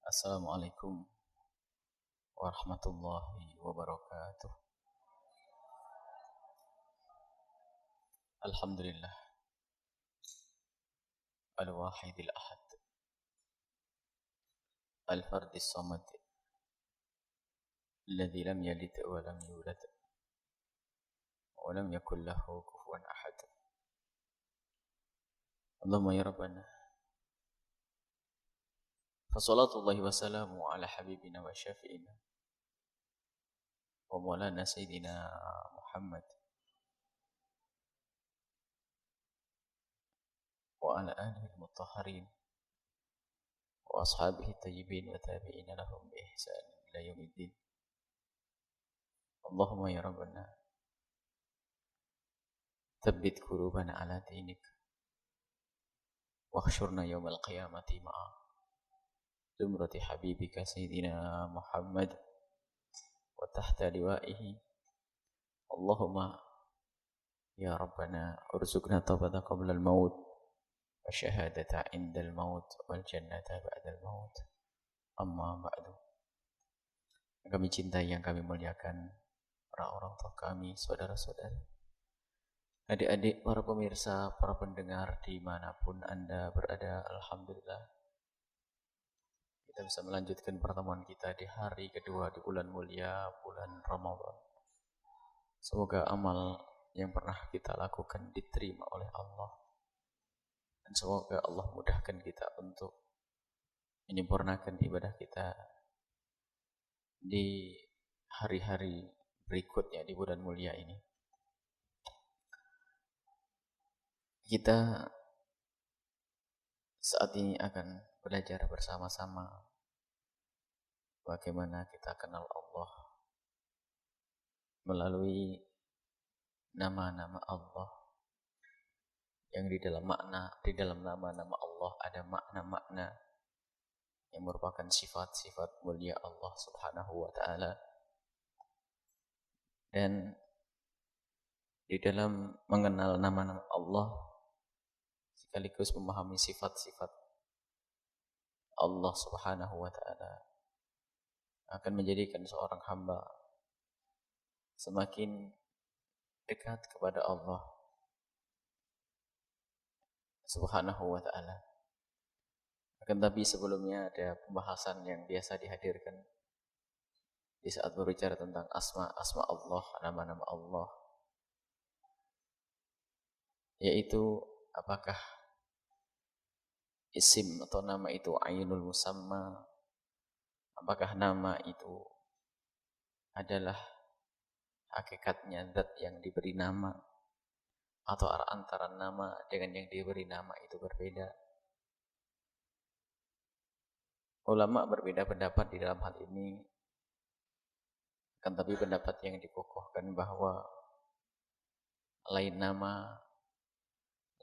Assalamualaikum warahmatullahi wabarakatuh. Alhamdulillah al-wahidil ahad al-fardis samad alladzi lam yalid wa lam yulad wa lam yakul lahu kufuwan ahad. Allahumma ya rabbana fa salatullahi wa salamu ala habibina wa syafi'ina wa maulana sayyidina Muhammad wa ala alihi al-mutahharin wa ashabihi tayyibin wa tabi'ina lahum bi ihsan ila yaumiddin. Allahumma ya rabbana thabbit qulubana ala dinik واحشرنا يوم القيامة مع زمرة حبيبك سيدنا محمد وتحت لوائه. اللهم يا ربنا ارزقنا توبة قبل الموت والشهادة عند الموت والجنة بعد الموت. Amma ba'du. Yang kami cintai, yang kami muliakan, para orang tua kami, saudara-saudari, adik-adik, para pemirsa, para pendengar dimanapun Anda berada, Alhamdulillah kita bisa melanjutkan pertemuan kita di hari kedua di bulan mulia, bulan Ramadan. Semoga amal yang pernah kita lakukan diterima oleh Allah, dan semoga Allah mudahkan kita untuk menyempurnakan ibadah kita di hari-hari berikutnya di bulan mulia ini. Kita saat ini akan belajar bersama-sama bagaimana kita kenal Allah melalui nama-nama Allah, yang di dalam nama-nama Allah ada makna-makna yang merupakan sifat-sifat mulia Allah Subhanahu wa taala. Dan di dalam mengenal nama-nama Allah sekaligus memahami sifat-sifat Allah Subhanahu wa taala akan menjadikan seorang hamba semakin dekat kepada Allah Subhanahu wa taala. Akan tapi sebelumnya ada pembahasan yang biasa dihadirkan di saat berbicara tentang asma Allah, nama-nama Allah, yaitu apakah isim atau nama itu ainul musamma, apakah nama itu adalah hakikatnya zat yang diberi nama, atau antara nama dengan yang diberi nama itu berbeda. Ulama berbeda pendapat di dalam hal ini, kan tapi pendapat yang dikokohkan bahwa lain nama,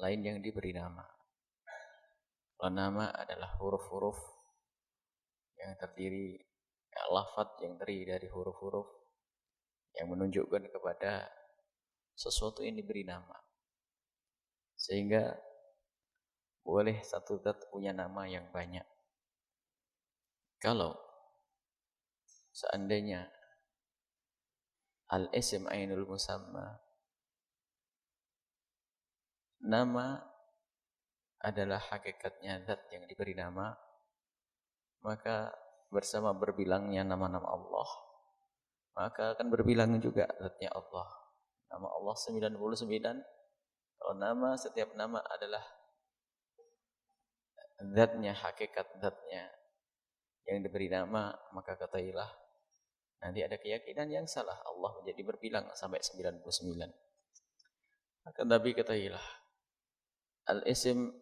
lain yang diberi nama. Kalau nama adalah huruf-huruf yang terdiri, lafaz yang terdiri dari huruf-huruf yang menunjukkan kepada sesuatu yang diberi nama. Sehingga boleh satu zat punya nama yang banyak. Kalau seandainya al-ism ainul musamma, nama adalah hakikatnya zat yang diberi nama, maka bersama berbilangnya nama-nama Allah, maka akan berbilang juga zatnya Allah. Nama Allah 99. Kalau nama, setiap nama adalah zatnya, hakikat zatnya yang diberi nama, maka katailah nanti ada keyakinan yang salah, Allah menjadi berbilang sampai 99. Akan tapi katailah al-ism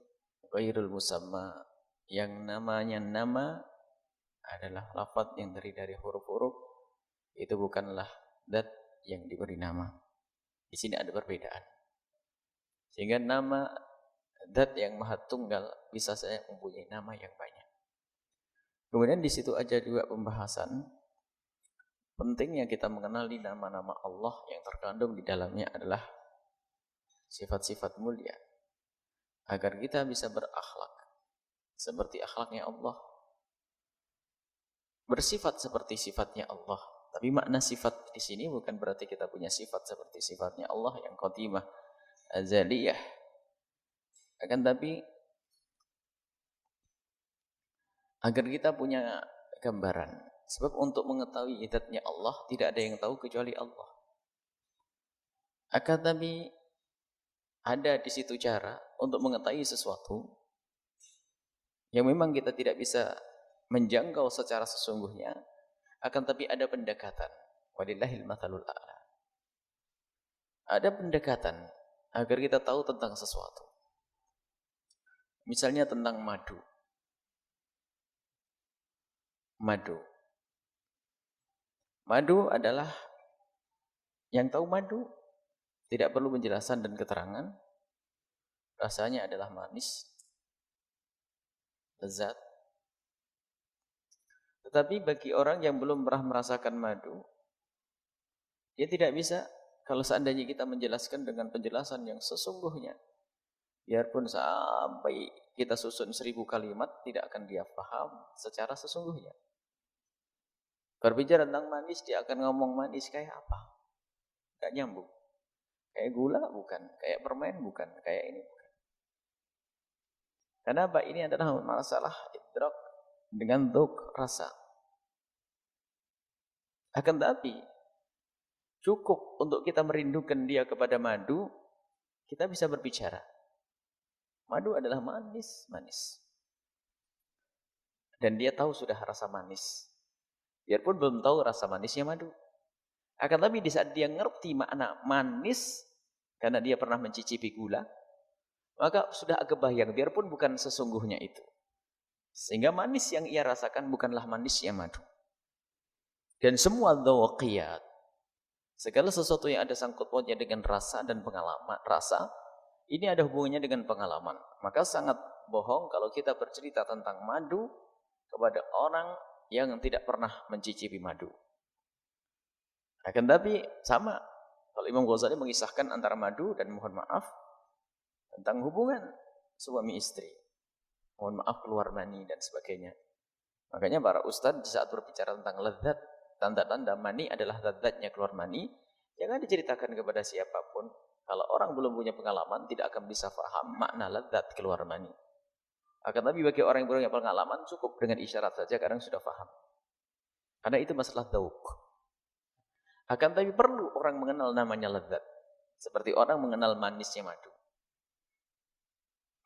ghairul musamma, yang namanya nama adalah lafaz yang terdiri dari huruf-huruf, itu bukanlah zat yang diberi nama. Di sini ada perbedaan. Sehingga nama zat yang maha tunggal bisa saja mempunyai nama yang banyak. Kemudian di situ aja juga pembahasan pentingnya kita mengenali nama-nama Allah yang terkandung di dalamnya adalah sifat-sifat mulia, agar kita bisa berakhlak seperti akhlaknya Allah. bersifat seperti sifatnya Allah. Tapi makna sifat di sini bukan berarti kita punya sifat seperti sifatnya Allah yang qatimah, azaliyah. Akan tapi agar kita punya gambaran. Sebab untuk mengetahui zatnya Allah tidak ada yang tahu kecuali Allah. Akan tapi ada di situ cara untuk mengetahui sesuatu yang memang kita tidak bisa menjangkau secara sesungguhnya, akan tapi ada pendekatan. Walillahil mathalul a'la. Ada pendekatan agar kita tahu tentang sesuatu. Misalnya tentang madu. Madu. Madu adalah, yang tahu madu tidak perlu penjelasan dan keterangan. Rasanya adalah manis, lezat. Tetapi bagi orang yang belum pernah merasakan madu, dia tidak bisa, kalau seandainya kita menjelaskan dengan penjelasan yang sesungguhnya, biarpun sampai kita susun 1000 kalimat, tidak akan dia paham secara sesungguhnya. Berbicara tentang manis, dia akan ngomong manis kayak apa? Gak nyambung. Kayak gula bukan, kayak permen bukan, kayak ini bukan. Kenapa? Ini adalah masalah idrak dengan dzauq, rasa. Akan tapi cukup untuk kita merindukan dia kepada madu, kita bisa berbicara. Madu adalah manis, manis. Dan dia tahu sudah rasa manis. Biarpun belum tahu rasa manisnya madu. Akan tapi di saat dia ngerti makna manis, karena dia pernah mencicipi gula, maka sudah agak bayang, biarpun bukan sesungguhnya itu. Sehingga manis yang ia rasakan bukanlah manisnya madu. Dan semua dzauqiyat, segala sesuatu yang ada sangkut pautnya dengan rasa dan pengalaman, rasa, ini ada hubungannya dengan pengalaman. Maka sangat bohong kalau kita bercerita tentang madu kepada orang yang tidak pernah mencicipi madu. Akan tapi sama, kalau Imam Ghazali mengisahkan antara madu dan mohon maaf tentang hubungan suami istri, mohon maaf keluar mani dan sebagainya. Makanya para ustadz di saat berbicara tentang lezat, tanda-tanda mani adalah lezatnya keluar mani, jangan diceritakan kepada siapapun. Kalau orang belum punya pengalaman, tidak akan bisa paham makna lezat keluar mani. Akan tapi bagi orang yang punya pengalaman, cukup dengan isyarat saja kadang sudah paham. Karena itu masalah dzauq. Akan tapi perlu orang mengenal namanya lezat, seperti orang mengenal manisnya madu.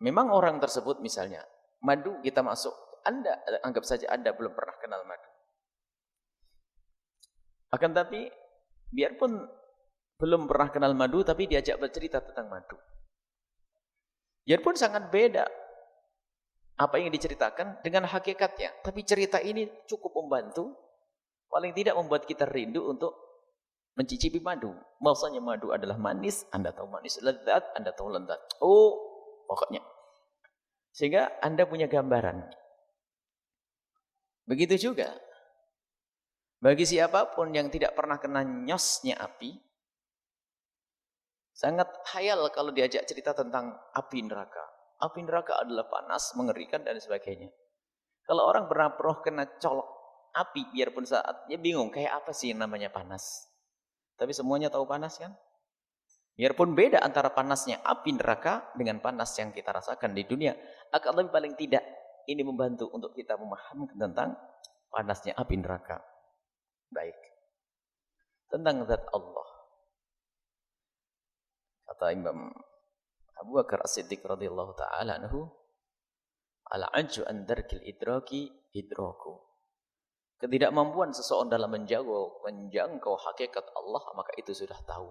Memang orang tersebut misalnya, madu kita masuk, Anda anggap saja Anda belum pernah kenal madu. Akan tapi biarpun belum pernah kenal madu, tapi diajak bercerita tentang madu. Biarpun sangat beda apa yang diceritakan dengan hakikatnya, tapi cerita ini cukup membantu, paling tidak membuat kita rindu untuk mencicipi madu. Bahwasanya madu adalah manis, Anda tahu manis, lezat, Anda tahu lezat. Oh, pokoknya. Sehingga Anda punya gambaran. Begitu juga bagi siapapun yang tidak pernah kena nyosnya api, sangat khayal kalau diajak cerita tentang api neraka. Api neraka adalah panas, mengerikan dan sebagainya. Kalau orang pernah kena colok api, biarpun saat dia bingung kayak apa sih yang namanya panas. Tapi semuanya tahu panas kan? Biarpun beda antara panasnya api neraka dengan panas yang kita rasakan di dunia, akan lebih paling tidak ini membantu untuk kita memahami tentang panasnya api neraka. Baik. Tentang zat Allah. Kata Imam Abu Bakar As-Siddiq radhiyallahu taala anhu, al-ajzu an darkil idraki idraku. Ketidakmampuan seseorang dalam menjangkau hakikat Allah, maka itu sudah tahu.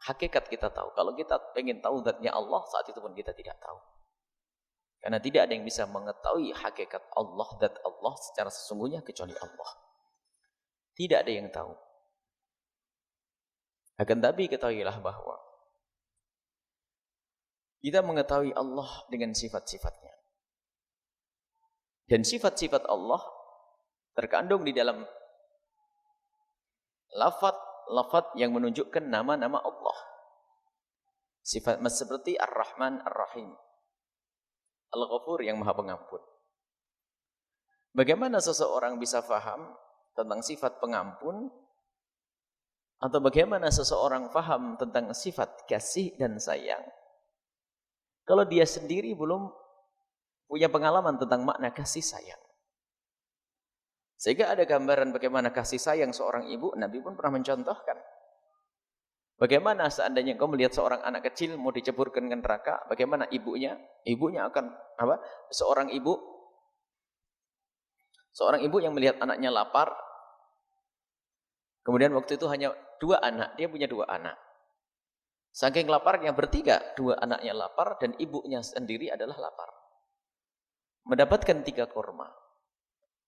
Hakikat kita tahu. Kalau kita ingin tahu zatnya Allah, saat itu pun kita tidak tahu. Karena tidak ada yang bisa mengetahui hakikat Allah, zat Allah secara sesungguhnya kecuali Allah. Tidak ada yang tahu. Akan tapi ketahuilah bahwa kita mengetahui Allah dengan sifat-sifatnya. Dan sifat-sifat Allah terkandung di dalam lafaz yang menunjukkan nama-nama Allah. Sifat seperti Ar-Rahman Ar-Rahim, Al-Ghafur yang Maha Pengampun. Bagaimana seseorang bisa faham tentang sifat pengampun, atau bagaimana seseorang faham tentang sifat kasih dan sayang kalau dia sendiri belum punya pengalaman tentang makna kasih sayang. Sehingga ada gambaran bagaimana kasih sayang seorang ibu, Nabi pun pernah mencontohkan. Bagaimana seandainya kau melihat seorang anak kecil mau diceburkan ke neraka, bagaimana ibunya akan apa? Seorang ibu yang melihat anaknya lapar, kemudian waktu itu hanya 2 anak, dia punya 2 anak. Saking laparnya bertiga, 2 anaknya lapar dan ibunya sendiri adalah lapar. Mendapatkan 3 kurma.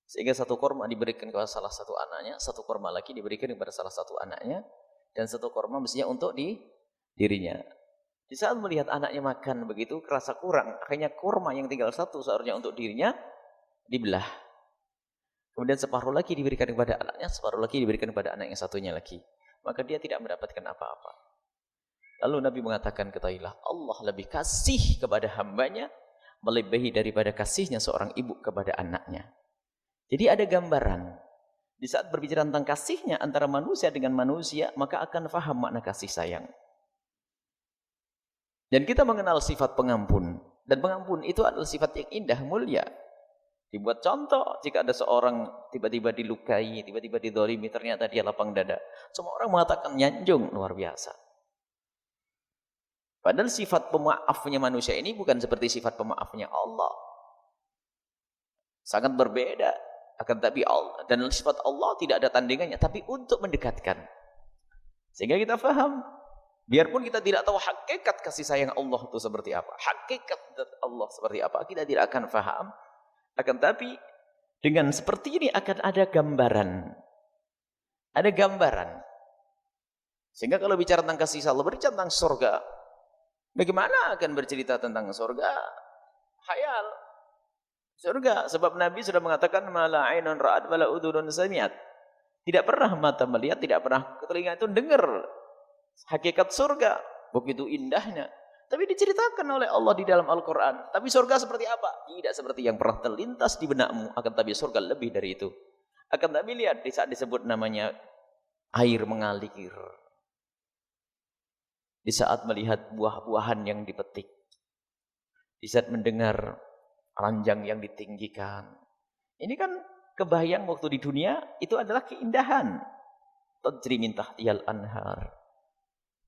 Sehingga 1 kurma diberikan kepada salah satu anaknya, 1 kurma lagi diberikan kepada salah satu anaknya, dan 1 kurma mestinya untuk dirinya. Di saat melihat anaknya makan begitu, kerasa kurang, akhirnya kurma yang tinggal 1 seharusnya untuk dirinya, dibelah. Kemudian separuh lagi diberikan kepada anaknya, separuh lagi diberikan kepada anak yang satunya lagi. Maka dia tidak mendapatkan apa-apa. Lalu Nabi mengatakan, ketahuilah, Allah lebih kasih kepada hambanya, melebihi daripada kasihnya seorang ibu kepada anaknya. Jadi ada gambaran. Di saat berbicara tentang kasihnya antara manusia dengan manusia, maka akan faham makna kasih sayang. Dan kita mengenal sifat pengampun. Dan pengampun itu adalah sifat yang indah, mulia. Dibuat contoh, jika ada seorang tiba-tiba dilukai, tiba-tiba didolimi, ternyata dia lapang dada. Semua orang mengatakan nyanjung, luar biasa. Padahal sifat pemaafnya manusia ini bukan seperti sifat pemaafnya Allah. Sangat berbeda. Akan tapi Allah, dan sifat Allah tidak ada tandingannya, tapi untuk mendekatkan. Sehingga kita faham, biarpun kita tidak tahu hakikat kasih sayang Allah itu seperti apa, hakikat Allah seperti apa, kita tidak akan faham. Akan tapi dengan seperti ini akan ada gambaran. Ada gambaran. Sehingga kalau bicara tentang kasih Allah, berbicara tentang surga, bagaimana akan bercerita tentang surga? Khayal. Surga, sebab Nabi sudah mengatakan mala ainun ra'at wala udhunun sami'at. Tidak pernah mata melihat, tidak pernah telinga itu dengar hakikat surga. Begitu indahnya. Tapi diceritakan oleh Allah di dalam Al-Quran. Tapi surga seperti apa? Tidak seperti yang pernah terlintas di benakmu. Akan tapi surga lebih dari itu. Akan tapi lihat di saat disebut namanya air mengalir. Di saat melihat buah-buahan yang dipetik. Di saat mendengar ranjang yang ditinggikan. Ini kan kebayang waktu di dunia itu adalah keindahan. Tajri min tahtiyal anhar.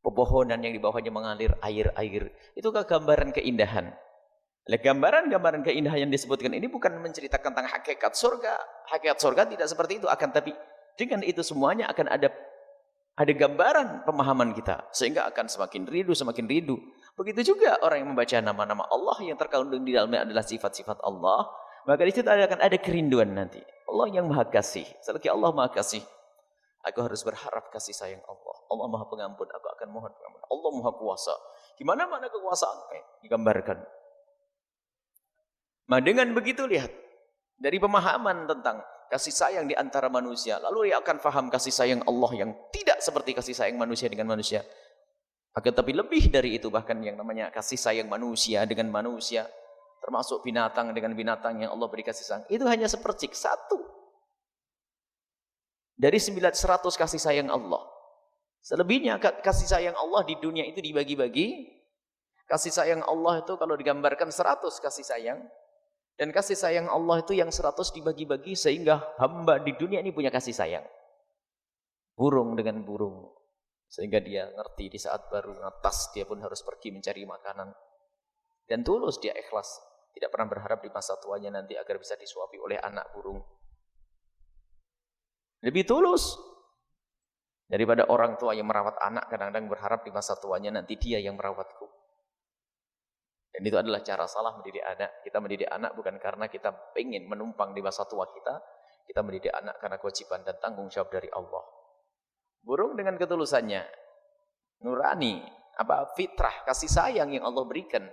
Pepohonan yang di bawahnya mengalir air-air. Itu gambaran keindahan. Gambaran-gambaran keindahan yang disebutkan ini bukan menceritakan tentang hakikat surga. Hakikat surga tidak seperti itu. Akan tapi dengan itu semuanya akan ada gambaran pemahaman kita. Sehingga akan semakin rindu, semakin rindu. Begitu juga orang yang membaca nama-nama Allah yang terkandung di dalamnya adalah sifat-sifat Allah. Maka di situ akan ada kerinduan nanti. Allah yang maha kasih. Selagi Allah maha kasih, aku harus berharap kasih sayang Allah. Allah maha pengampun, aku akan mohon pengampun. Allah maha kuasa. Gimana mana kekuasaan? Digambarkan. Nah dengan begitu lihat. Dari pemahaman tentang kasih sayang di antara manusia. Lalu dia akan faham kasih sayang Allah yang tidak seperti kasih sayang manusia dengan manusia. Akan tapi lebih dari itu, bahkan yang namanya kasih sayang manusia dengan manusia, termasuk binatang dengan binatang yang Allah beri kasih sayang, itu hanya sepercik, 1 dari 900 kasih sayang Allah. Selebihnya kasih sayang Allah di dunia itu dibagi-bagi. Kasih sayang Allah itu kalau digambarkan 100 kasih sayang, dan kasih sayang Allah itu yang 100 dibagi-bagi sehingga hamba di dunia ini punya kasih sayang. Burung dengan burung. Sehingga dia ngerti di saat baru ngetas, dia pun harus pergi mencari makanan. Dan tulus dia ikhlas. Tidak pernah berharap di masa tuanya nanti agar bisa disuapi oleh anak burung. Lebih tulus daripada orang tua yang merawat anak, kadang-kadang berharap di masa tuanya nanti dia yang merawatku. Dan itu adalah cara salah mendidik anak. Kita mendidik anak bukan karena kita ingin menumpang di masa tua kita. Kita mendidik anak karena kewajiban dan tanggung jawab dari Allah. Burung dengan ketulusannya, nurani, fitrah, kasih sayang yang Allah berikan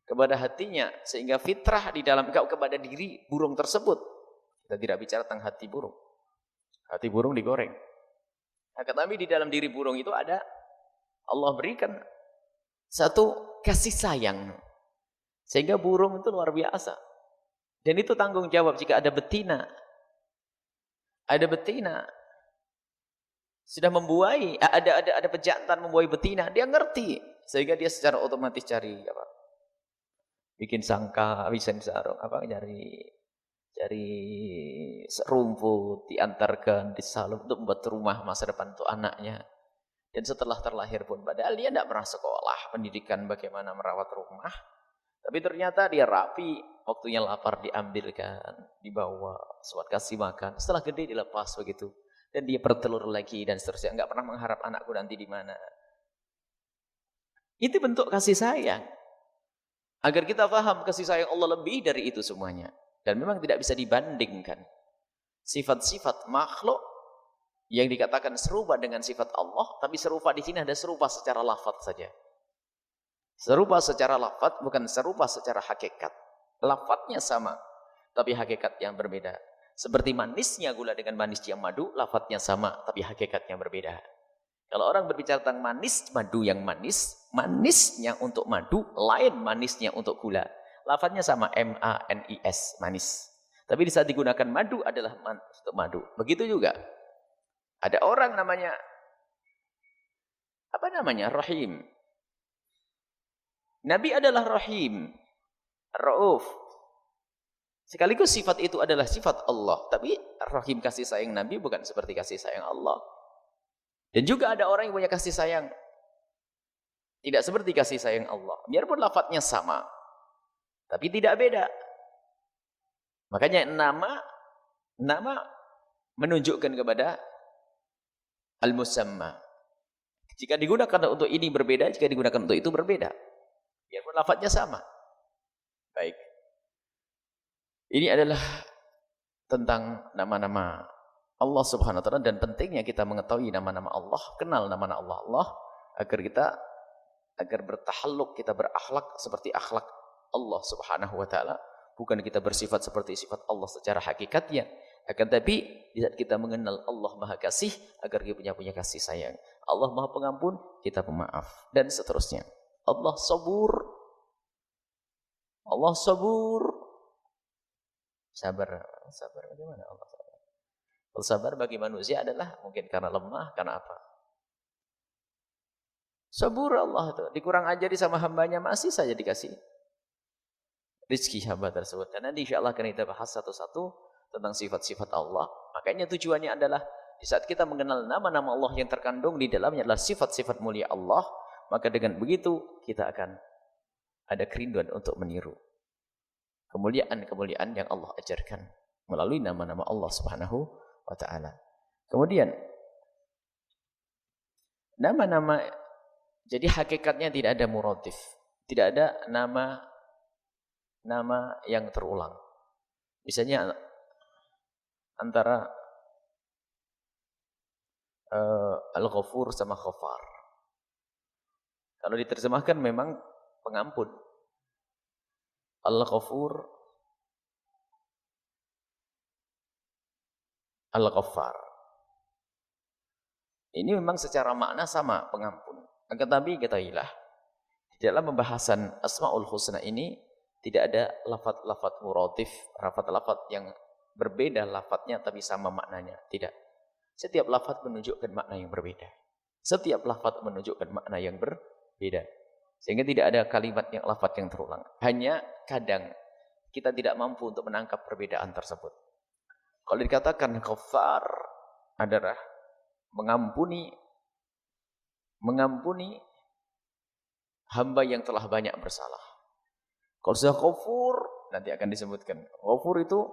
kepada hatinya, sehingga fitrah di dalam kepada diri burung tersebut. Kita tidak bicara tentang hati burung. Hati burung digoreng. Tapi di dalam diri burung itu ada, Allah berikan satu kasih sayang. Sehingga burung itu luar biasa. Dan itu tanggung jawab jika ada betina. Ada betina sudah membuai, ada pejantan membuai betina, dia ngerti sehingga dia secara otomatis cari apa? Bikin sangka, bikin sarung, apa cari serumput, diantarkan di salon untuk membuat rumah masa depan untuk anaknya. Dan setelah terlahir pun, padahal dia tidak pernah sekolah pendidikan bagaimana merawat rumah, tapi ternyata dia rapi, waktunya lapar diambilkan, dibawa, suat kasih makan, setelah gede dilepas begitu. Dan dia bertelur lagi dan seterusnya. Enggak pernah mengharap anakku nanti di mana. Itu bentuk kasih sayang. Agar kita paham kasih sayang Allah lebih dari itu semuanya. Dan memang tidak bisa dibandingkan. Sifat-sifat makhluk yang dikatakan serupa dengan sifat Allah, tapi serupa di sini ada serupa secara lafaz saja. Serupa secara lafaz, bukan serupa secara hakikat. Lafaznya sama, tapi hakikat yang berbeda. Seperti manisnya gula dengan manisnya madu, lafadznya sama, tapi hakikatnya berbeda. Kalau orang berbicara tentang manis, madu yang manis, manisnya untuk madu, lain manisnya untuk gula. Lafadznya sama, M-A-N-I-S, manis. Tapi di saat digunakan madu adalah untuk madu. Begitu juga. Ada orang namanya, apa namanya? Rahim. Nabi adalah Rahim, Rauf. Sekaligus sifat itu adalah sifat Allah. Tapi rahim kasih sayang Nabi bukan seperti kasih sayang Allah. Dan juga ada orang yang punya kasih sayang tidak seperti kasih sayang Allah. Biarpun lafadznya sama, tapi tidak beda. Makanya nama menunjukkan kepada al-musamma. Jika digunakan untuk ini berbeda, jika digunakan untuk itu berbeda. Biarpun lafadznya sama. Baik. Ini adalah tentang nama-nama Allah Subhanahu wa taala dan pentingnya kita mengetahui nama-nama Allah, kenal nama-nama Allah agar bertahalluq, kita berakhlak seperti akhlak Allah Subhanahu wa taala, bukan kita bersifat seperti sifat Allah secara hakikatnya. Akan tapi di saat kita mengenal Allah Maha Kasih, agar kita punya kasih sayang. Allah Maha Pengampun, kita pemaaf dan seterusnya. Allah Sabur. Allah Sabur. Sabar bagaimana Allah sabar? Kalau sabar bagi manusia adalah mungkin karena lemah, karena apa? Sabur Allah itu dikurang ajari sama hambanya masih saja dikasih rizki hamba tersebut. Dan nanti insya Allah akan kita bahas satu-satu tentang sifat-sifat Allah. Makanya tujuannya adalah di saat kita mengenal nama-nama Allah yang terkandung di dalamnya adalah sifat-sifat mulia Allah, maka dengan begitu kita akan ada kerinduan untuk meniru kemuliaan-kemuliaan yang Allah ajarkan melalui nama-nama Allah Subhanahu wa taala. Kemudian nama-nama, jadi hakikatnya tidak ada muradif, tidak ada nama yang terulang. Misalnya antara Al-Ghafur sama Ghafar. Kalau diterjemahkan memang pengampun. Al-Ghafur, Al-Ghaffar. Ini memang secara makna sama, pengampun. Akan tapi ketahuilah, di dalam pembahasan Asmaul Husna ini tidak ada lafaz-lafaz muradif, lafaz-lafaz yang berbeda lafaznya tapi sama maknanya. Tidak. Setiap lafaz menunjukkan makna yang berbeda. Setiap lafaz menunjukkan makna yang berbeda. Sehingga tidak ada kalimat yang lafaz yang terulang. Hanya kadang kita tidak mampu untuk menangkap perbedaan tersebut. Kalau dikatakan Ghaffar adalah mengampuni hamba yang telah banyak bersalah. Kalau sudah Ghafur, nanti akan disebutkan. Ghafur itu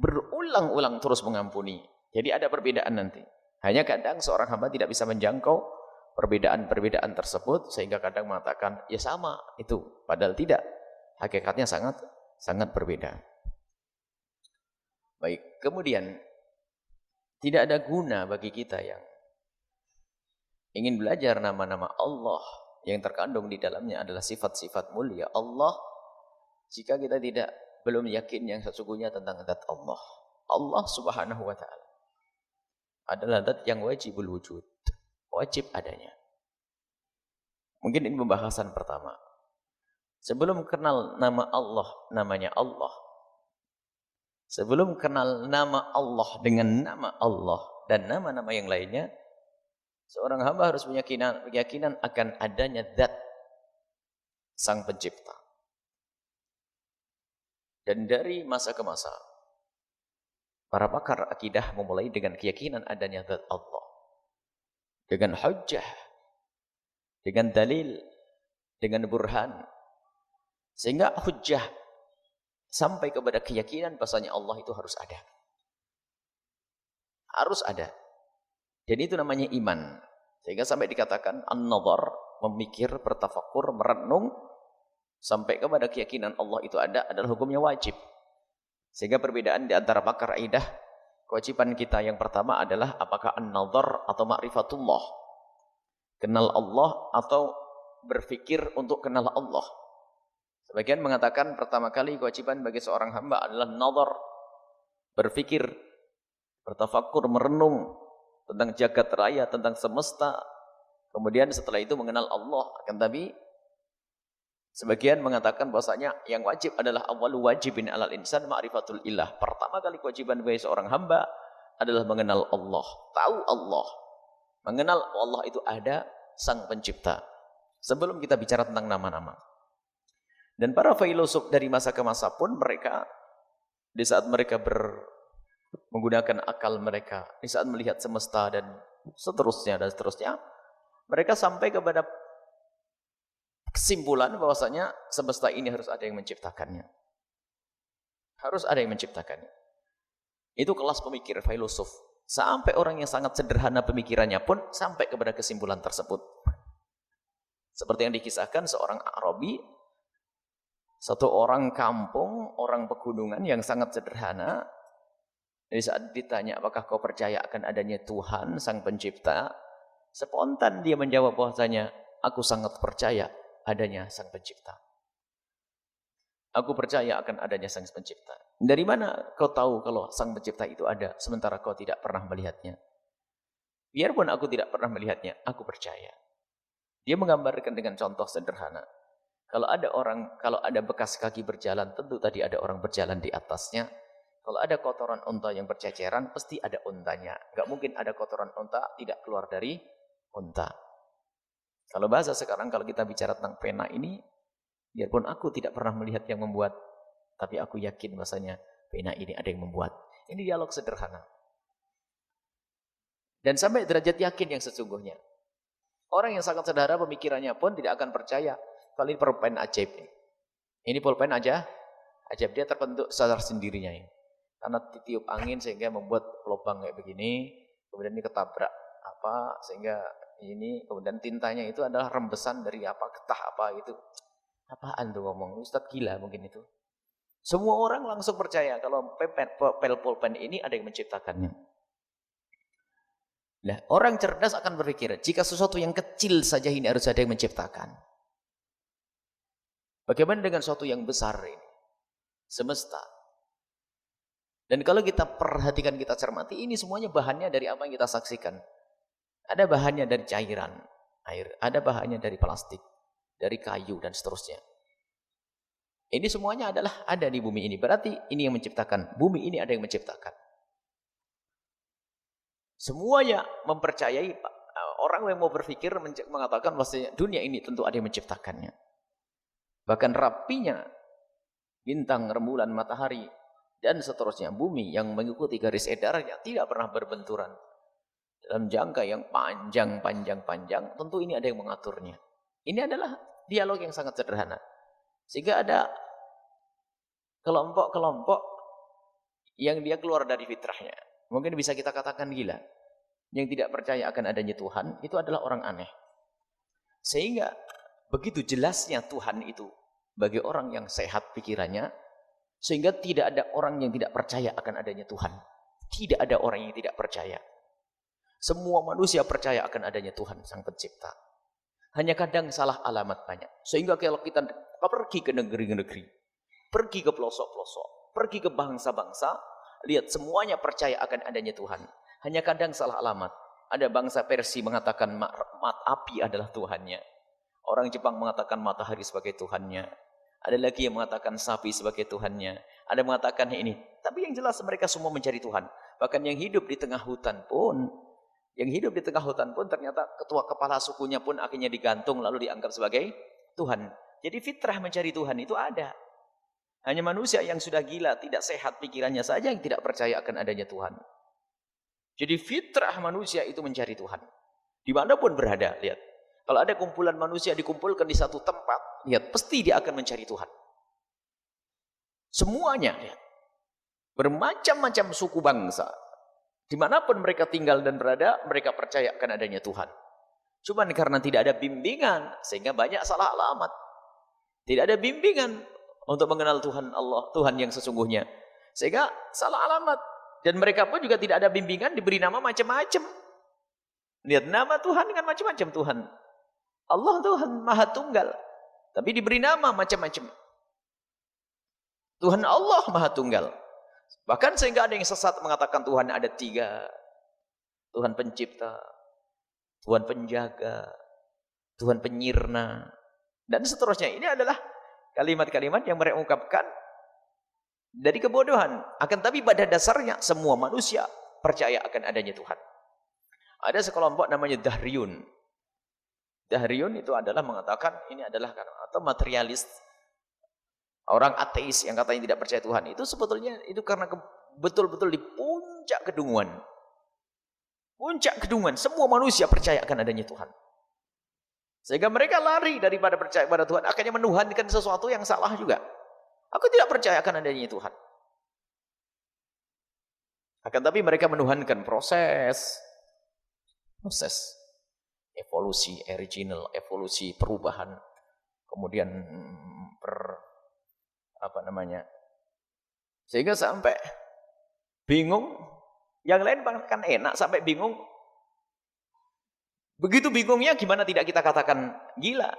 berulang-ulang terus mengampuni. Jadi ada perbedaan nanti. Hanya kadang seorang hamba tidak bisa menjangkau perbedaan-perbedaan tersebut sehingga kadang mengatakan ya sama itu, padahal tidak. Hakikatnya sangat berbeda. Baik, kemudian tidak ada guna bagi kita yang ingin belajar nama-nama Allah yang terkandung di dalamnya adalah sifat-sifat mulia Allah jika kita belum yakin yang sesungguhnya tentang zat Allah. Allah Subhanahu wa taala adalah zat yang wajibul wujud. Wajib adanya. Mungkin ini pembahasan pertama. Sebelum kenal nama Allah, namanya Allah, Sebelum kenal nama Allah dengan nama Allah dan nama-nama yang lainnya, seorang hamba harus punya keyakinan akan adanya zat Sang Pencipta. Dan dari masa ke masa, para pakar akidah memulai dengan keyakinan adanya zat Allah. Dengan hujjah, dengan dalil, dengan burhan. Sehingga hujjah sampai kepada keyakinan bahasanya Allah itu harus ada. Harus ada. Dan itu namanya iman. Sehingga sampai dikatakan an-nadhar, memikir, bertafakur, merenung, sampai kepada keyakinan Allah itu ada adalah hukumnya wajib. Sehingga perbedaan di antara pakar akidah, kewajiban kita yang pertama adalah apakah an-nadhar atau ma'rifatullah. Kenal Allah atau berfikir untuk kenal Allah. Sebagian mengatakan pertama kali kewajiban bagi seorang hamba adalah nadhar, berfikir, bertafakur, merenung tentang jagat raya, tentang semesta. Kemudian setelah itu mengenal Allah. Akan tapi sebagian mengatakan bahwasanya yang wajib adalah awwalu wajibin alal insan ma'rifatul ilah. Pertama kali kewajiban bagi seorang hamba adalah mengenal Allah, tahu Allah. Mengenal Allah itu ada Sang Pencipta. Sebelum kita bicara tentang nama-nama. Dan para filosof dari masa ke masa pun mereka di saat mereka menggunakan akal mereka, di saat melihat semesta dan seterusnya, mereka sampai kepada kesimpulan bahwasanya semesta ini harus ada yang menciptakannya. Harus ada yang menciptakannya. Itu kelas pemikir filosof. Sampai orang yang sangat sederhana pemikirannya pun sampai kepada kesimpulan tersebut. Seperti yang dikisahkan seorang Arabi, satu orang kampung, orang pegunungan yang sangat sederhana. Jadi saat ditanya apakah kau percaya akan adanya Tuhan Sang Pencipta, spontan dia menjawab bahwasanya aku sangat percaya adanya Sang Pencipta. Aku percaya akan adanya Sang Pencipta. Dari mana kau tahu kalau Sang Pencipta itu ada sementara kau tidak pernah melihatnya? Biarpun aku tidak pernah melihatnya, aku percaya. Dia menggambarkan dengan contoh sederhana. Kalau ada bekas kaki berjalan, tentu tadi ada orang berjalan di atasnya. Kalau ada kotoran unta yang berceceran, pasti ada untanya. Gak mungkin ada kotoran unta tidak keluar dari unta. Kalau bahasa sekarang, kalau kita bicara tentang pena ini, biarpun aku tidak pernah melihat yang membuat, tapi aku yakin bahasanya pena ini ada yang membuat. Ini dialog sederhana. Dan sampai derajat yakin yang sesungguhnya. Orang yang sangat sederhana pemikirannya pun tidak akan percaya kalau ini pulpen ajaib. Ini pulpen aja, ajaib, dia terbentuk secara sendirinya ini. Karena ditiup angin sehingga membuat lubang kayak begini, kemudian ini ketabrak apa sehingga ini, kemudian tintanya itu adalah rembesan dari apa, getah apa itu. Apaan tuh ngomong, Ustaz gila mungkin itu. Semua orang langsung percaya kalau pulpen ini ada yang menciptakannya. Nah, orang cerdas akan berpikir, jika sesuatu yang kecil saja ini harus ada yang menciptakan. Bagaimana dengan sesuatu yang besar ini? Semesta. Dan kalau kita perhatikan, kita cermati, ini semuanya bahannya dari apa yang kita saksikan. Ada bahannya dari cairan, air. Ada bahannya dari plastik, dari kayu, dan seterusnya. Ini semuanya adalah ada di bumi ini. Berarti ini yang menciptakan. Bumi ini ada yang menciptakan. Semuanya mempercayai, orang yang mau berpikir mengatakan bahwasanya dunia ini tentu ada yang menciptakannya. Bahkan rapinya bintang, rembulan, matahari, dan seterusnya, bumi yang mengikuti garis edarnya tidak pernah berbenturan. Dalam jangka yang panjang, tentu ini ada yang mengaturnya. Ini adalah dialog yang sangat sederhana. Sehingga ada kelompok-kelompok yang dia keluar dari fitrahnya. Mungkin bisa kita katakan gila. Yang tidak percaya akan adanya Tuhan, itu adalah orang aneh. Sehingga begitu jelasnya Tuhan itu bagi orang yang sehat pikirannya, sehingga tidak ada orang yang tidak percaya akan adanya Tuhan. Tidak ada orang yang tidak percaya. Semua manusia percaya akan adanya Tuhan Sang Pencipta. Hanya kadang salah alamat banyak. Sehingga kalau kita pergi ke negeri-negeri, pergi ke pelosok-pelosok, pergi ke bangsa-bangsa, lihat semuanya percaya akan adanya Tuhan. Hanya kadang salah alamat. Ada bangsa Persia mengatakan api adalah Tuhannya. Orang Jepang mengatakan matahari sebagai Tuhannya. Ada lagi yang mengatakan sapi sebagai Tuhannya. Ada yang mengatakan ini. Tapi yang jelas mereka semua mencari Tuhan. Bahkan yang hidup di tengah hutan pun, ternyata ketua kepala sukunya pun akhirnya digantung lalu dianggap sebagai Tuhan. Jadi fitrah mencari Tuhan itu ada. Hanya manusia yang sudah gila, tidak sehat pikirannya saja yang tidak percaya akan adanya Tuhan. Jadi fitrah manusia itu mencari Tuhan. Dimanapun berada, lihat. Kalau ada kumpulan manusia dikumpulkan di satu tempat, lihat, pasti dia akan mencari Tuhan. Semuanya, lihat. Bermacam-macam suku bangsa. Dimanapun mereka tinggal dan berada, mereka percaya akan adanya Tuhan. Cuman karena tidak ada bimbingan, sehingga banyak salah alamat. Tidak ada bimbingan untuk mengenal Tuhan Allah, Tuhan yang sesungguhnya. Sehingga salah alamat. Dan mereka pun juga tidak ada bimbingan, diberi nama macam-macam. Lihat, nama Tuhan dengan macam-macam Tuhan. Allah Tuhan Maha Tunggal. Tapi diberi nama macam-macam. Tuhan Allah Maha Tunggal. Bahkan sehingga ada yang sesat mengatakan Tuhan ada 3. Tuhan pencipta, Tuhan penjaga, Tuhan penyirna, dan seterusnya. Ini adalah kalimat-kalimat yang mereka ungkapkan dari kebodohan. Akan tapi pada dasarnya semua manusia percaya akan adanya Tuhan. Ada sekelompok namanya Dahriyun. Dahriyun itu adalah mengatakan ini adalah atau materialis. Orang ateis yang katanya tidak percaya Tuhan itu sebetulnya itu karena betul-betul di puncak kedunguan. Puncak kedunguan, semua manusia percaya akan adanya Tuhan. Sehingga mereka lari daripada percaya pada Tuhan, akhirnya menuhankan sesuatu yang salah juga. Aku tidak percaya akan adanya Tuhan. Akan tapi mereka menuhankan proses evolusi original, evolusi perubahan, kemudian sehingga sampai bingung. Yang lain kan enak, sampai bingung. Begitu bingungnya gimana tidak kita katakan gila.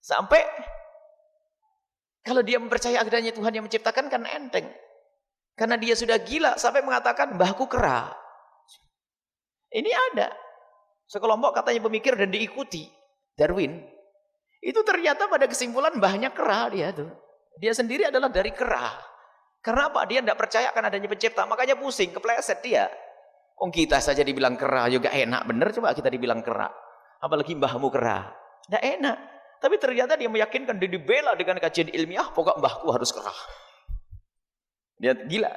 Sampai kalau dia mempercaya adanya Tuhan yang menciptakan kan enteng. Karena dia sudah gila sampai mengatakan mbahku kera. Ini ada sekelompok katanya pemikir dan diikuti Darwin. Itu ternyata pada kesimpulan mbahnya kera dia tuh. Dia sendiri adalah dari kera. Karena apa? Dia tidak percaya akan adanya pencipta. Makanya pusing, kepleset dia. Kita saja dibilang kera juga enak. Benar coba kita dibilang kera. Apalagi mbahmu kera. Tidak enak. Tapi ternyata dia meyakinkan, dia dibela dengan kajian ilmiah. Pokok mbahku harus kera. Dia gila.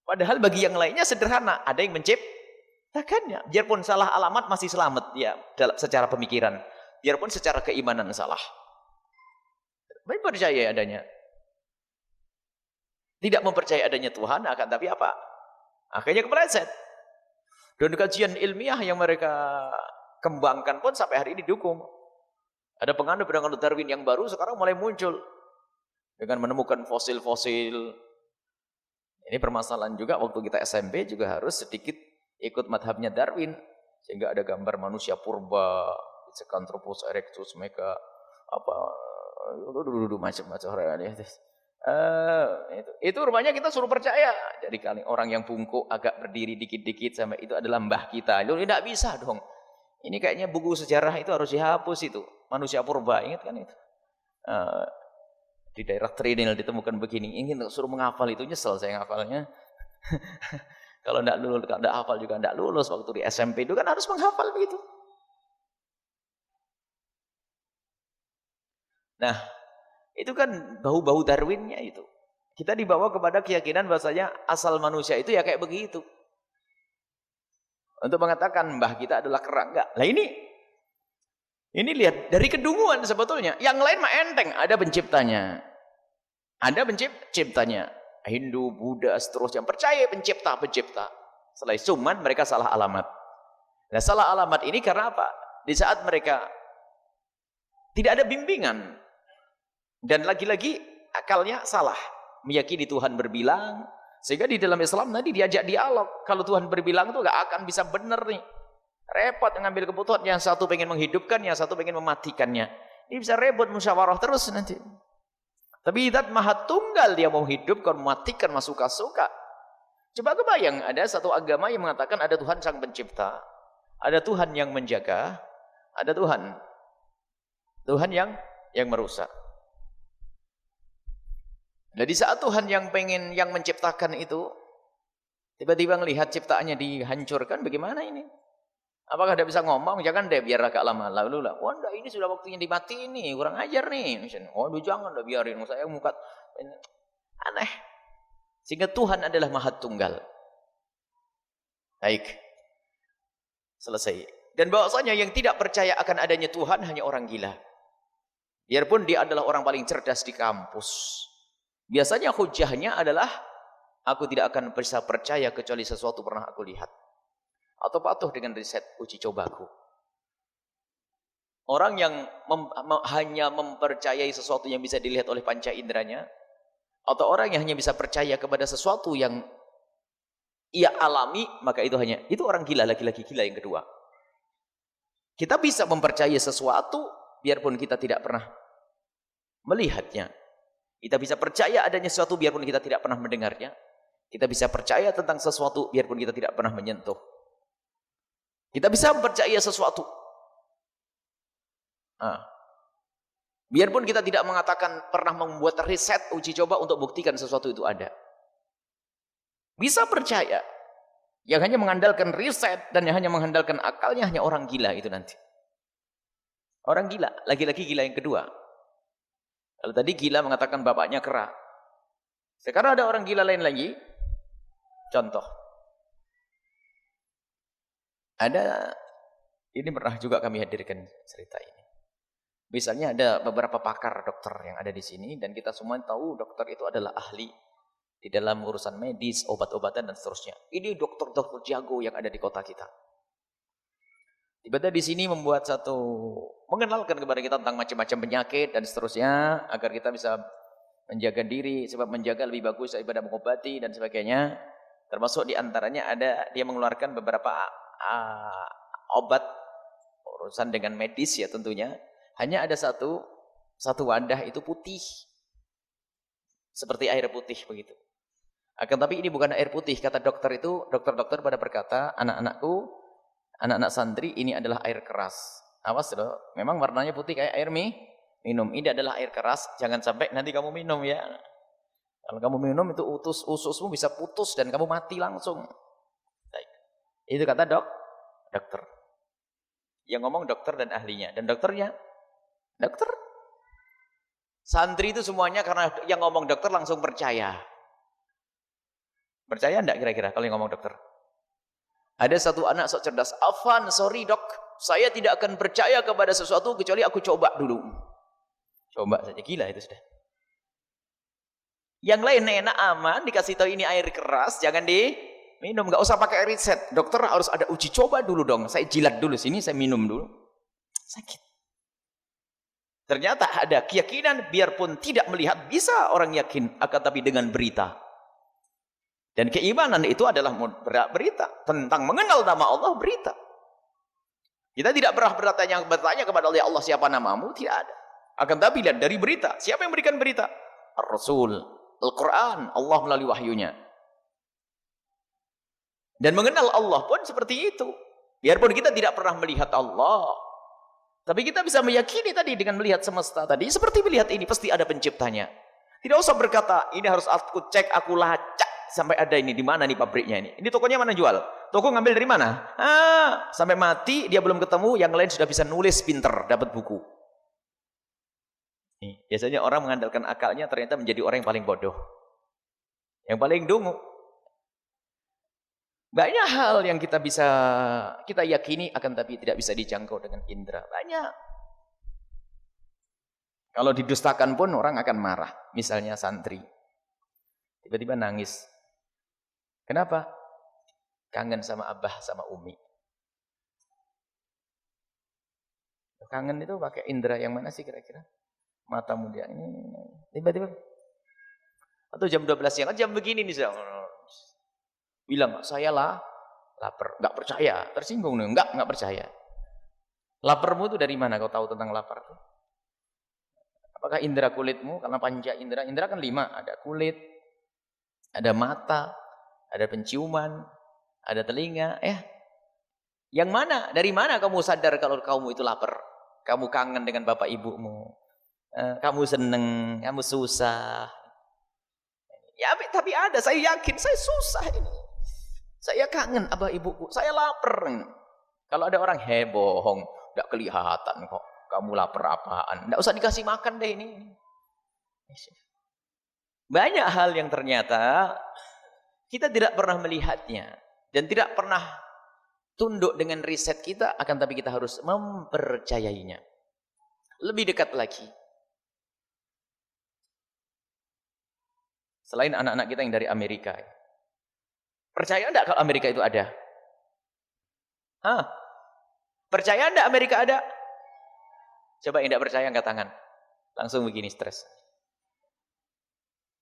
Padahal bagi yang lainnya sederhana. Ada yang menciptakannya. Biarpun salah alamat masih selamat. Ya, secara pemikiran. Biarpun secara keimanan salah. Mereka percaya adanya. Tidak mempercayai adanya Tuhan, akan tapi apa? Akhirnya kepleset. Dan kajian ilmiah yang mereka kembangkan pun sampai hari ini didukung. Ada penganut Darwin yang baru sekarang mulai muncul. Dengan menemukan fosil-fosil. Ini permasalahan juga waktu kita SMP juga harus sedikit ikut madhabnya Darwin. Sehingga ada gambar manusia purba, Pithecanthropus erectus, mereka macam-macam. Itu rupanya kita suruh percaya. Jadi kali orang yang bungkuk agak berdiri dikit-dikit sampai itu adalah mbah kita. Itu tidak bisa dong. Ini kayaknya buku sejarah itu harus dihapus itu. Manusia purba, ingat kan itu? Di daerah Trinil ditemukan begini. Ingin suruh menghafal itu, nyesel saya ngafalnya. Kalau tidak hafal juga tidak lulus. Waktu di SMP itu kan harus menghafal begitu. Nah, itu kan bau-bau Darwinnya itu. Kita dibawa kepada keyakinan bahasanya asal manusia itu ya kayak begitu. Untuk mengatakan mbah kita adalah kera, enggak. Lah ini lihat dari kedunguan sebetulnya. Yang lain mah enteng, ada penciptanya. Ada penciptanya. Hindu, Buddha, seterusnya percaya pencipta. Setelah cuman mereka salah alamat. Nah, salah alamat ini karena apa? Di saat mereka tidak ada bimbingan. Dan lagi-lagi akalnya salah. Meyakini Tuhan berbilang. Sehingga di dalam Islam nanti diajak dialog. Kalau Tuhan berbilang itu gak akan bisa benar nih. Repot mengambil keputusan. Yang satu pengen menghidupkan, yang satu pengen mematikannya. Ini bisa repot musyawarah terus nanti. Tapi Zat Maha Tunggal, dia mau hidupkan, mematikan, suka-suka. Coba kebayang, ada satu agama yang mengatakan ada Tuhan Sang Pencipta. Ada Tuhan yang menjaga. Ada Tuhan yang merusak. Nah, di saat Tuhan yang menciptakan itu, tiba-tiba melihat ciptaannya dihancurkan, bagaimana ini? Apakah dia bisa ngomong? Jangan deh, biar agak lama. Lalu lah, wah ini sudah waktunya dimatiin nih, kurang ajar nih. Waduh jangan lah, biarin. Saya mukat. Aneh. Sehingga Tuhan adalah Maha Tunggal. Baik. Selesai. Dan bahwasanya yang tidak percaya akan adanya Tuhan hanya orang gila. Biarpun dia adalah orang paling cerdas di kampus. Biasanya hujahnya adalah, aku tidak akan bisa percaya kecuali sesuatu pernah aku lihat. Atau patuh dengan riset uji cobaku. Orang yang hanya mempercayai sesuatu yang bisa dilihat oleh panca inderanya, atau orang yang hanya bisa percaya kepada sesuatu yang ia alami, maka itu orang gila, laki-laki gila yang kedua. Kita bisa mempercayai sesuatu biarpun kita tidak pernah melihatnya. Kita bisa percaya adanya sesuatu biarpun kita tidak pernah mendengarnya. Kita bisa percaya tentang sesuatu biarpun kita tidak pernah menyentuh. Kita bisa percaya sesuatu. Biarpun kita tidak mengatakan pernah membuat riset, uji coba untuk buktikan sesuatu itu ada. Bisa percaya. Yang hanya mengandalkan riset dan yang hanya mengandalkan akalnya hanya orang gila itu nanti. Orang gila, laki-laki gila yang kedua. Kalau tadi gila mengatakan bapaknya kera. Sekarang ada orang gila lain lagi. Contoh. Ini pernah juga kami hadirkan cerita ini. Misalnya ada beberapa pakar dokter yang ada di sini dan kita semua tahu dokter itu adalah ahli di dalam urusan medis, obat-obatan dan seterusnya. Ini dokter-dokter jago yang ada di kota kita. Tiba-tiba di sini mengenalkan kepada kita tentang macam-macam penyakit dan seterusnya agar kita bisa menjaga diri, sebab menjaga lebih bagus daripada mengobati dan sebagainya. Termasuk di antaranya dia mengeluarkan beberapa obat urusan dengan medis ya tentunya. Hanya ada satu wadah itu putih. Seperti air putih begitu. Akan tapi ini bukan air putih, kata dokter itu, dokter-dokter pada berkata, anak-anak santri ini adalah air keras. Awas loh, memang warnanya putih kayak air minum. Ini adalah air keras, jangan sampai nanti kamu minum ya. Kalau kamu minum itu ususmu bisa putus dan kamu mati langsung. Baik. Itu kata dokter. Yang ngomong dokter dan ahlinya. Dan dokternya, dokter. Santri itu semuanya karena yang ngomong dokter langsung percaya. Percaya enggak kira-kira kalau yang ngomong dokter? Ada satu anak sok cerdas. Afan, sorry dok. Saya tidak akan percaya kepada sesuatu kecuali aku coba dulu. Coba saja, gila itu sudah. Yang lain enak aman, dikasih tahu ini air keras, jangan diminum. Enggak usah pakai riset. Dokter harus ada uji coba dulu dong. Saya jilat dulu sini, saya minum dulu. Sakit. Ternyata ada keyakinan biarpun tidak melihat bisa orang yakin, akan tapi dengan berita. Dan keimanan itu adalah berita. Tentang mengenal nama Allah, berita. Kita tidak pernah bertanya kepada Allah siapa namamu, tidak ada. Akan tapi lihat dari berita. Siapa yang berikan berita? Ar-Rasul, Al-Quran, Allah melalui wahyunya. Dan mengenal Allah pun seperti itu. Biarpun kita tidak pernah melihat Allah, tapi kita bisa meyakini tadi dengan melihat semesta tadi. Seperti melihat ini, pasti ada penciptanya. Tidak usah berkata, ini harus aku cek, aku lacak. Sampai ada ini, di mana nih pabriknya ini? Ini tokonya mana jual? Toko ngambil dari mana? Sampai mati dia belum ketemu, yang lain sudah bisa nulis pinter, dapat buku. Biasanya orang mengandalkan akalnya ternyata menjadi orang yang paling bodoh. Yang paling dungu. Banyak hal yang kita yakini akan tapi tidak bisa dijangkau dengan indera. Banyak. Kalau didustakan pun orang akan marah. Misalnya santri. Tiba-tiba nangis. Kenapa? Kangen sama abah sama umi. Kangen itu pakai indera yang mana sih kira-kira? Mata muda ini. Tiba-tiba. Atau jam 12 siang. Jam begini nih. Bilang, saya lapar. Enggak percaya. Tersinggung nih. Enggak percaya. Laparmu itu dari mana kau tahu tentang lapar? Apakah indera kulitmu? Karena panca indera. Indera kan 5. Ada kulit. Ada mata. Ada penciuman, ada telinga, Yang mana? Dari mana kamu sadar kalau kamu itu lapar? Kamu kangen dengan bapak ibumu. Kamu seneng, kamu susah. Ya, tapi ada, saya yakin, saya susah ini. Saya kangen abah ibuku, saya lapar. Kalau ada orang bohong, enggak kelihatan kok. Kamu lapar apaan? Enggak usah dikasih makan deh ini. Banyak hal yang ternyata kita tidak pernah melihatnya dan tidak pernah tunduk dengan riset kita, akan tapi kita harus mempercayainya. Lebih dekat lagi. Selain anak-anak kita yang dari Amerika. Percaya enggak kalau Amerika itu ada? Hah? Percaya enggak Amerika ada? Coba yang enggak percaya angkat tangan. Langsung begini stres.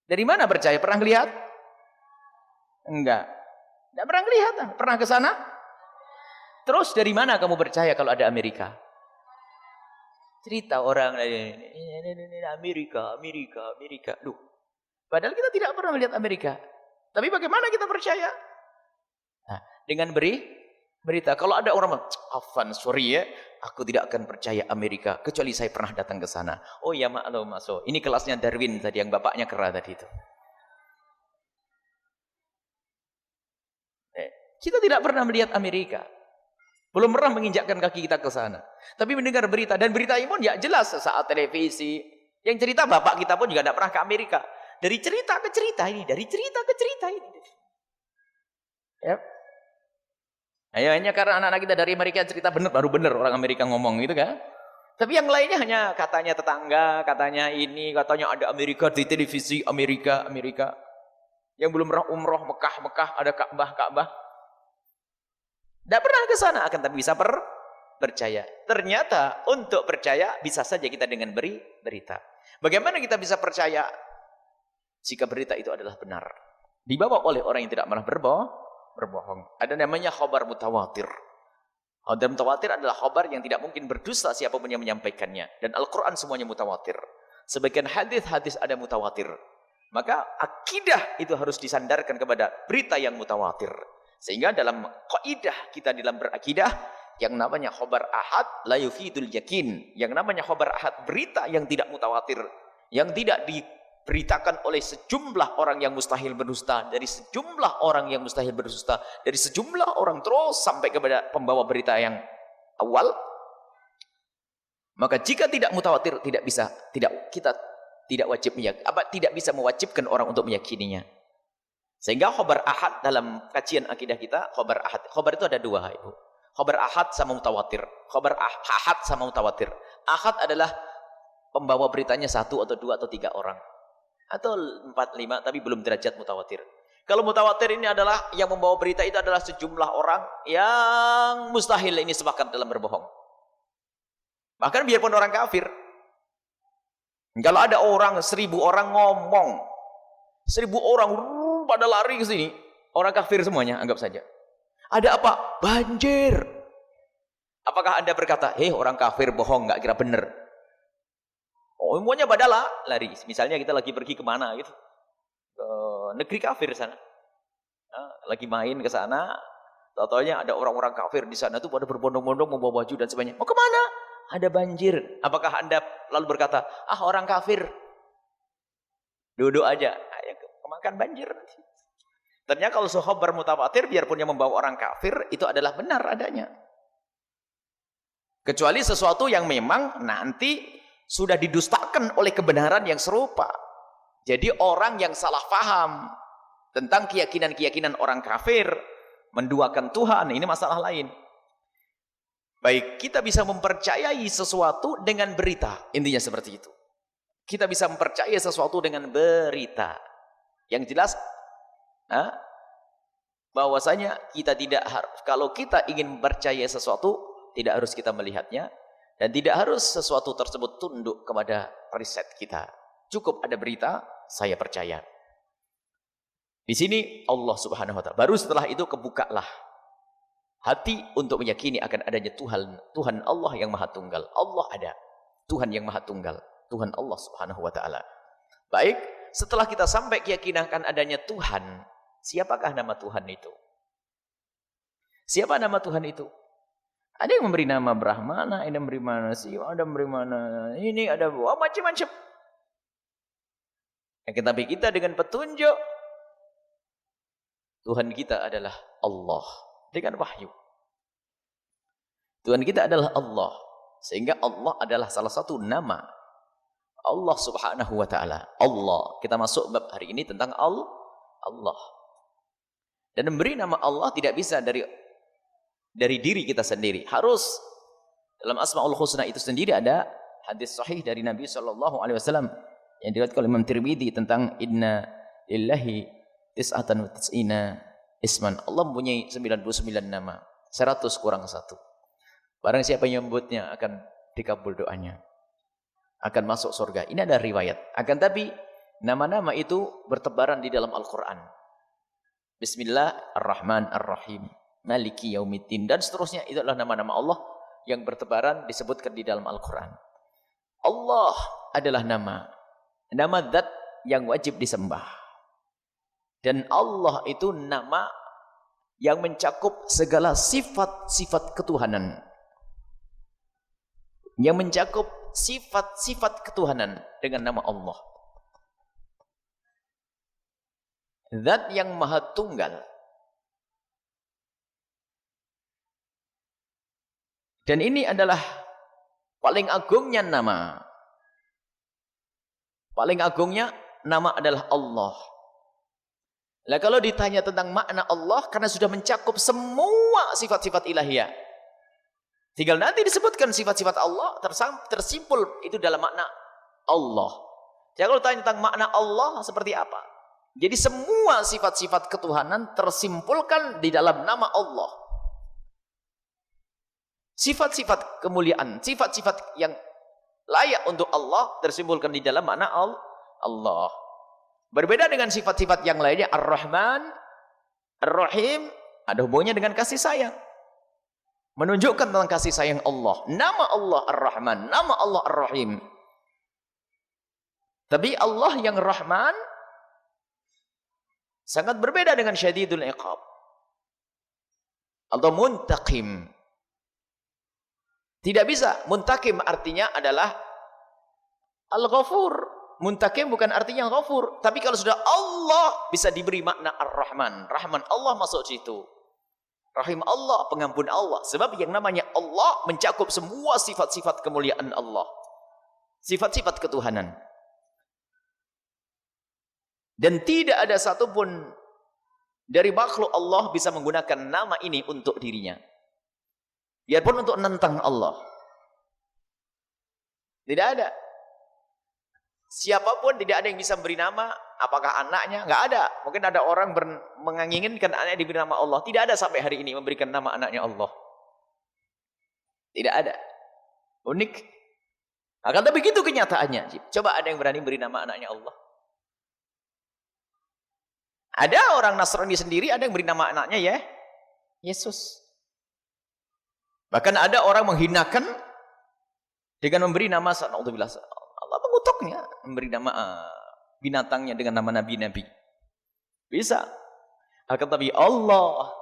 Dari mana percaya? Pernah lihat? Enggak. Enggak pernah kelihatan. Pernah ke sana? Terus dari mana kamu percaya kalau ada Amerika? Cerita orang Amerika. Loh, padahal kita tidak pernah melihat Amerika. Tapi bagaimana kita percaya? Nah, dengan berita. Kalau ada orang Afan, sorry ya, aku tidak akan percaya Amerika kecuali saya pernah datang ke sana. Oh ya maklum, masuk. Ini kelasnya Darwin tadi yang bapaknya kera tadi itu. Kita tidak pernah melihat Amerika. Belum pernah menginjakkan kaki kita ke sana. Tapi mendengar berita. Dan berita ini pun ya jelas saat televisi. Yang cerita bapak kita pun juga tidak pernah ke Amerika. Dari cerita ke cerita ini. Dari cerita ke cerita ini. Ya. Hanya karena anak-anak kita dari Amerika cerita benar, baru benar orang Amerika ngomong gitu kan. Tapi yang lainnya hanya katanya tetangga, katanya ini, katanya ada Amerika di televisi Amerika. Yang belum pernah umroh Mekah, ada Ka'bah. Tidak pernah ke sana, akan tapi bisa percaya. Ternyata untuk percaya bisa saja kita dengan berita. Bagaimana kita bisa percaya jika berita itu adalah benar? Dibawa oleh orang yang tidak pernah berbohong. Ada namanya khabar mutawatir. Khabar mutawatir adalah khabar yang tidak mungkin berdusta siapapun yang menyampaikannya. Dan Al-Quran semuanya mutawatir. Sebagian hadis ada mutawatir. Maka akidah itu harus disandarkan kepada berita yang mutawatir. Sehingga dalam kaidah kita dalam berakidah, yang namanya khabar ahad la yufidul yakin. Yang namanya khabar ahad, berita yang tidak mutawatir, yang tidak diberitakan oleh sejumlah orang yang mustahil berdusta, dari sejumlah orang yang mustahil berdusta, dari sejumlah orang terus sampai kepada pembawa berita yang awal. Maka jika tidak mutawatir, kita tidak wajib tidak bisa mewajibkan orang untuk meyakininya. Sehingga khabar ahad dalam kajian akidah kita, khabar ahad. Khabar itu ada dua, Ibu. Khabar ahad sama mutawatir. Khabar ahad sama mutawatir. Ahad adalah pembawa beritanya 1 atau 2 atau 3 orang. Atau 4, 5, tapi belum derajat mutawatir. Kalau mutawatir ini adalah yang membawa berita itu adalah sejumlah orang yang mustahil ini sepakat dalam berbohong. Bahkan biarpun orang kafir. Kalau ada 1.000 orang ngomong, 1.000 orang pada lari ke sini, orang kafir semuanya, anggap saja. Ada apa? Banjir. Apakah Anda berkata, orang kafir bohong, nggak kira benar? Oh, semuanya pada lari. Misalnya kita lagi pergi kemana gitu, ke negeri kafir sana, lagi main ke sana, tahu-taunya ada orang-orang kafir di sana tuh pada berbondong-bondong membawa baju dan sebagainya. Mau kemana? Ada banjir. Apakah Anda lalu berkata, orang kafir, duduk aja, kemakan banjir. Ternyata kalau khabar mutawatir, biarpun yang membawa orang kafir, itu adalah benar adanya. Kecuali sesuatu yang memang nanti sudah didustakan oleh kebenaran yang serupa. Jadi orang yang salah paham tentang keyakinan-keyakinan orang kafir, menduakan Tuhan, ini masalah lain. Baik, kita bisa mempercayai sesuatu dengan berita. Intinya seperti itu. Kita bisa mempercayai sesuatu dengan berita. Yang jelas, bahwasanya kita tidak harus, kalau kita ingin mempercayai sesuatu, tidak harus kita melihatnya, dan tidak harus sesuatu tersebut tunduk kepada riset kita. Cukup ada berita, saya percaya. Di sini Allah Subhanahu wa Ta'ala. Baru setelah itu kebukalah hati untuk meyakini akan adanya Tuhan Allah yang Maha Tunggal. Allah ada. Tuhan yang Maha Tunggal. Tuhan Allah Subhanahu wa Ta'ala. Baik, setelah kita sampai keyakinan akan adanya Tuhan, siapakah nama Tuhan itu? Siapa nama Tuhan itu? Ada yang memberi nama Brahmana, ada yang memberi mana Siwa, ada yang memberi mana ini, ada macam-macam. Tetapi kita dengan petunjuk, Tuhan kita adalah Allah. Dengan wahyu. Tuhan kita adalah Allah. Sehingga Allah adalah salah satu nama. Allah subhanahu wa ta'ala. Allah. Kita masuk bab hari ini tentang Allah. Dan memberi nama Allah tidak bisa dari diri kita sendiri. Harus dalam Asmaul Husna itu sendiri ada hadis sahih dari Nabi SAW yang diriwayatkan oleh Imam Tirmidzi tentang inna lillahi tis'atan wa tis'ina isman. Allah mempunyai 99 nama. 100 kurang 1. Barang siapa yang menyebutnya akan dikabul doanya. Akan masuk surga. Ini ada riwayat. Akan tapi nama-nama itu bertebaran di dalam Al-Quran. Bismillahirrahmanirrahim. Maliki yaumiddin. Dan seterusnya. Itu adalah nama-nama Allah yang bertebaran disebutkan di dalam Al-Quran. Allah adalah nama. Nama zat yang wajib disembah. Dan Allah itu nama yang mencakup segala sifat-sifat ketuhanan. Yang mencakup sifat-sifat ketuhanan dengan nama Allah. Zat yang maha tunggal. Dan ini adalah paling agungnya nama. Paling agungnya nama adalah Allah. Nah, kalau ditanya tentang makna Allah, karena sudah mencakup semua sifat-sifat ilahiyah. Tinggal nanti disebutkan sifat-sifat Allah, tersimpul itu dalam makna Allah. Jadi kalau tanya tentang makna Allah, seperti apa? Jadi semua sifat-sifat ketuhanan tersimpulkan di dalam nama Allah. Sifat-sifat kemuliaan, sifat-sifat yang layak untuk Allah tersimpulkan di dalam makna Allah. Berbeda dengan sifat-sifat yang lainnya, Ar-Rahman, Ar-Rahim, ada hubungannya dengan kasih sayang. Menunjukkan tentang kasih sayang Allah. Nama Allah Ar-Rahman, nama Allah Ar-Rahim. Tapi Allah yang Rahman sangat berbeda dengan syadidul iqab. Atau muntaqim. Tidak bisa. Muntaqim artinya adalah Al-Ghafur. Muntaqim bukan artinya Ghafur. Tapi kalau sudah Allah bisa diberi makna Ar-Rahman. Rahman Allah masuk situ. Rahim Allah, pengampun Allah. Sebab yang namanya Allah mencakup semua sifat-sifat kemuliaan Allah. Sifat-sifat ketuhanan. Dan tidak ada satupun dari makhluk Allah bisa menggunakan nama ini untuk dirinya. Biarpun untuk menentang Allah. Tidak ada. Siapapun tidak ada yang bisa memberi nama. Apakah anaknya? Nggak ada. Mungkin ada orang menginginkan anaknya diberi nama Allah. Tidak ada sampai hari ini memberikan nama anaknya Allah. Tidak ada. Unik. Akan tapi begitu kenyataannya. Coba ada yang berani beri nama anaknya Allah. Ada orang Nasrani sendiri, ada yang beri nama anaknya ya Yesus. Bahkan ada orang menghinakan dengan memberi nama Allah mengutuknya, memberi nama binatangnya dengan nama nabi-nabi. Bisa. Akan tapi Allah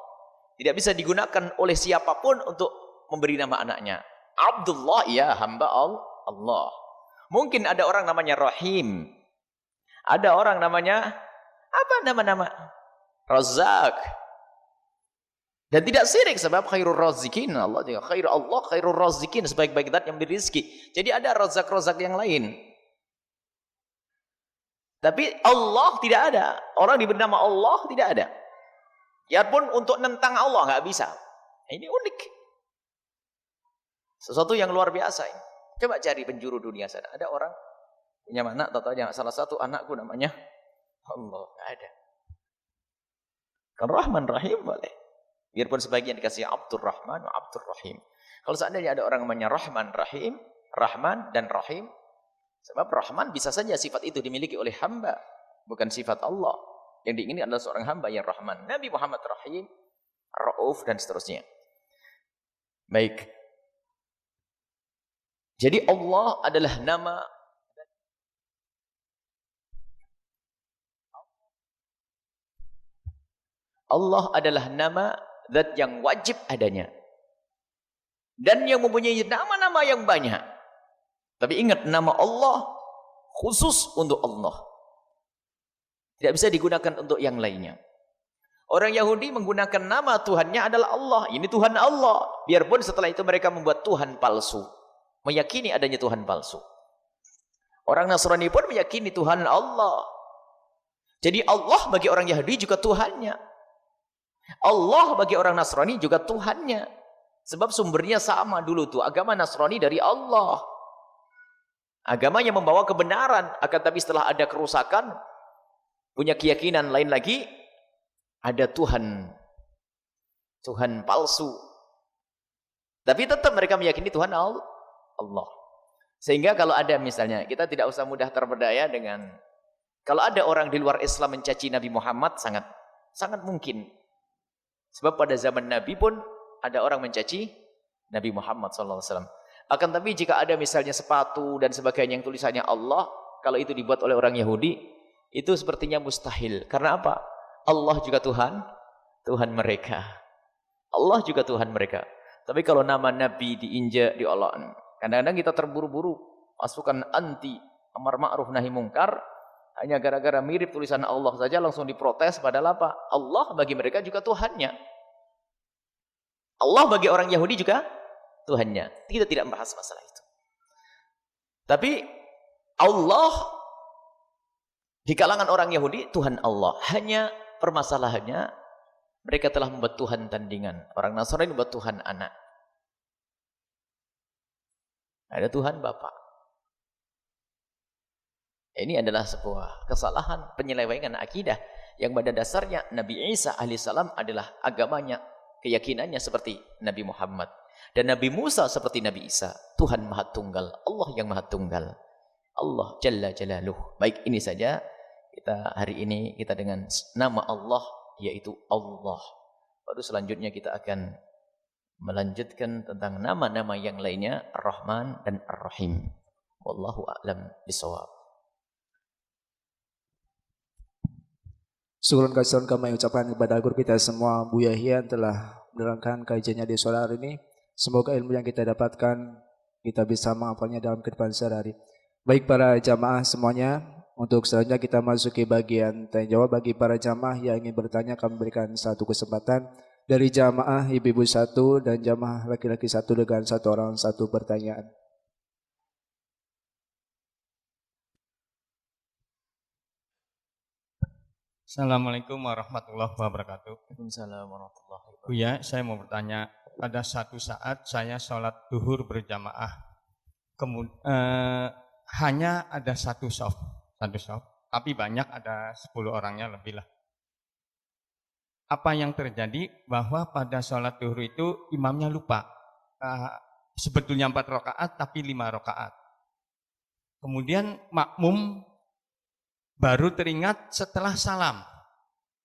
tidak bisa digunakan oleh siapapun untuk memberi nama anaknya. Abdullah, ya hamba Allah. Mungkin ada orang namanya Rahim. Ada orang namanya apa nama-nama? Razak. Dan tidak syirik sebab khairur razikin. Allah khairur razikin, sebaik-baik zat yang memberi rezeki. Jadi ada razak-razak yang lain. Tapi Allah tidak ada. Orang diberi nama Allah tidak ada. Ya pun untuk nentang Allah nggak bisa. Ini unik. Sesuatu yang luar biasa. Coba cari penjuru dunia sana. Ada orang punya anak, tahu salah satu anakku namanya Allah, nggak ada. Kan Rahman Rahim boleh. Biarpun sebagian dikasih Abdur Rahman wa Abdur Rahim. Kalau seandainya ada orang namanya Rahman Rahim, Rahman dan Rahim, sebab Rahman bisa saja sifat itu dimiliki oleh hamba, bukan sifat Allah. Yang diingini adalah seorang hamba yang Rahman. Nabi Muhammad Rahim, Rauf dan seterusnya. Baik. Jadi Allah adalah nama Allah adalah nama zat yang wajib adanya. Dan yang mempunyai nama-nama yang banyak. Tapi ingat, nama Allah khusus untuk Allah. Tidak bisa digunakan untuk yang lainnya. Orang Yahudi menggunakan nama Tuhannya adalah Allah. Ini Tuhan Allah. Biarpun setelah itu mereka membuat Tuhan palsu. Meyakini adanya Tuhan palsu. Orang Nasrani pun meyakini Tuhan Allah. Jadi Allah bagi orang Yahudi juga Tuhannya. Allah bagi orang Nasrani juga Tuhannya. Sebab sumbernya sama dulu tuh. Agama Nasrani dari Allah. Agama yang membawa kebenaran. Akan tapi setelah ada kerusakan, punya keyakinan lain lagi, ada Tuhan palsu. Tapi tetap mereka meyakini Tuhan Allah. Sehingga kalau ada misalnya, kita tidak usah mudah terpedaya dengan, kalau ada orang di luar Islam mencaci Nabi Muhammad, sangat mungkin. Sebab pada zaman Nabi pun ada orang mencaci Nabi Muhammad SAW. Akan tapi jika ada misalnya sepatu dan sebagainya yang tulisannya Allah, kalau itu dibuat oleh orang Yahudi, itu sepertinya mustahil. Karena apa? Allah juga Tuhan mereka. Allah juga Tuhan mereka. Tapi kalau nama Nabi diinjak, diolok, kadang-kadang kita terburu-buru pasukan anti amar ma'ruf nahi mungkar, hanya gara-gara mirip tulisan Allah saja langsung diprotes. Padahal apa? Allah bagi mereka juga Tuhannya. Allah bagi orang Yahudi juga Tuhannya. Kita tidak membahas masalah itu. Tapi Allah di kalangan orang Yahudi Tuhan Allah. Hanya permasalahannya mereka telah membuat Tuhan tandingan. Orang Nasrani membuat Tuhan anak. Ada Tuhan Bapa. Ini adalah sebuah kesalahan penyelewengan akidah yang pada dasarnya Nabi Isa alaihissalam adalah agamanya, keyakinannya seperti Nabi Muhammad, dan Nabi Musa seperti Nabi Isa. Tuhan Maha Tunggal, Allah yang Maha Tunggal, Allah Jalla Jalaluh. Baik, ini saja kita hari ini kita dengan nama Allah, yaitu Allah. Baru selanjutnya kita akan melanjutkan tentang nama-nama yang lainnya, Ar-Rahman dan Ar-Rahim. Wallahu a'lam bishawab. Syukur kasihan kami ucapkan kepada guru kita semua, Buya Hian telah menerangkan kajiannya di sore hari ini. Semoga ilmu yang kita dapatkan kita bisa menghafalnya dalam kehidupan sehari-hari. Baik para jamaah semuanya, untuk selanjutnya kita masuki bagian tanya jawab. Bagi para jamaah yang ingin bertanya, kami berikan satu kesempatan. Dari jamaah ibu-ibu satu dan jamaah laki-laki satu dengan satu orang satu pertanyaan. Assalamualaikum warahmatullahi wabarakatuh. Waalaikumsalam warahmatullahi wabarakatuh. Buya, saya mau bertanya, pada satu saat saya sholat duhur berjamaah, hanya ada satu shaf, tapi banyak, ada 10 orangnya lebih lah. Apa yang terjadi bahwa pada sholat duhur itu imamnya lupa, sebetulnya 4 rakaat tapi 5 rakaat. Kemudian makmum baru teringat setelah salam.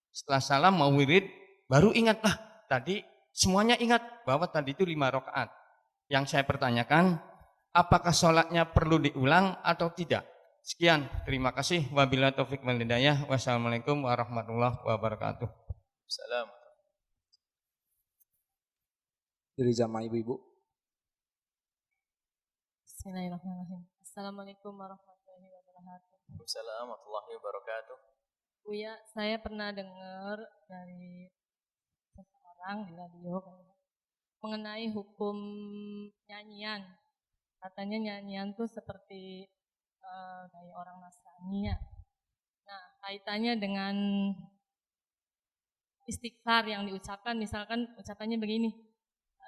Setelah salam mau wirid, baru ingatlah tadi semuanya ingat bahwa tadi itu 5 rakaat. Yang saya pertanyakan, apakah sholatnya perlu diulang atau tidak? Sekian, terima kasih. Wabillahi taufik wal hidayah. Wassalamualaikum warahmatullahi wabarakatuh. Salam. Dari jamaah ibu-ibu. Bismillahirrahmanirrahim. Assalamualaikum warahmatullahi wabarakatuh. Waalaikumsalam warahmatullahi wabarakatuh. Buya, saya pernah dengar dari seseorang di radio mengenai hukum nyanyian. Katanya nyanyian tuh seperti kayak orang Nasrani ya. Nah, kaitannya dengan istighfar yang diucapkan, misalkan ucapannya begini,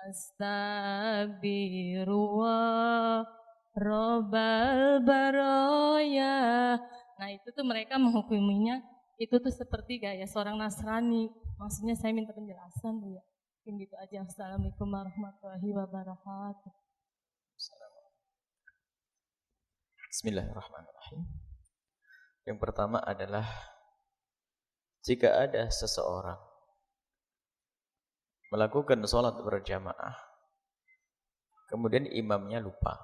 Astagfirullah Robbal Baroya. Nah itu tuh mereka menghukuminya itu tuh seperti gaya seorang Nasrani. Maksudnya saya minta penjelasan Bu ya. Mungkin gitu aja. Assalamualaikum warahmatullahi wabarakatuh. Bismillahirrahmanirrahim. Yang pertama adalah jika ada seseorang melakukan sholat berjamaah, kemudian imamnya lupa,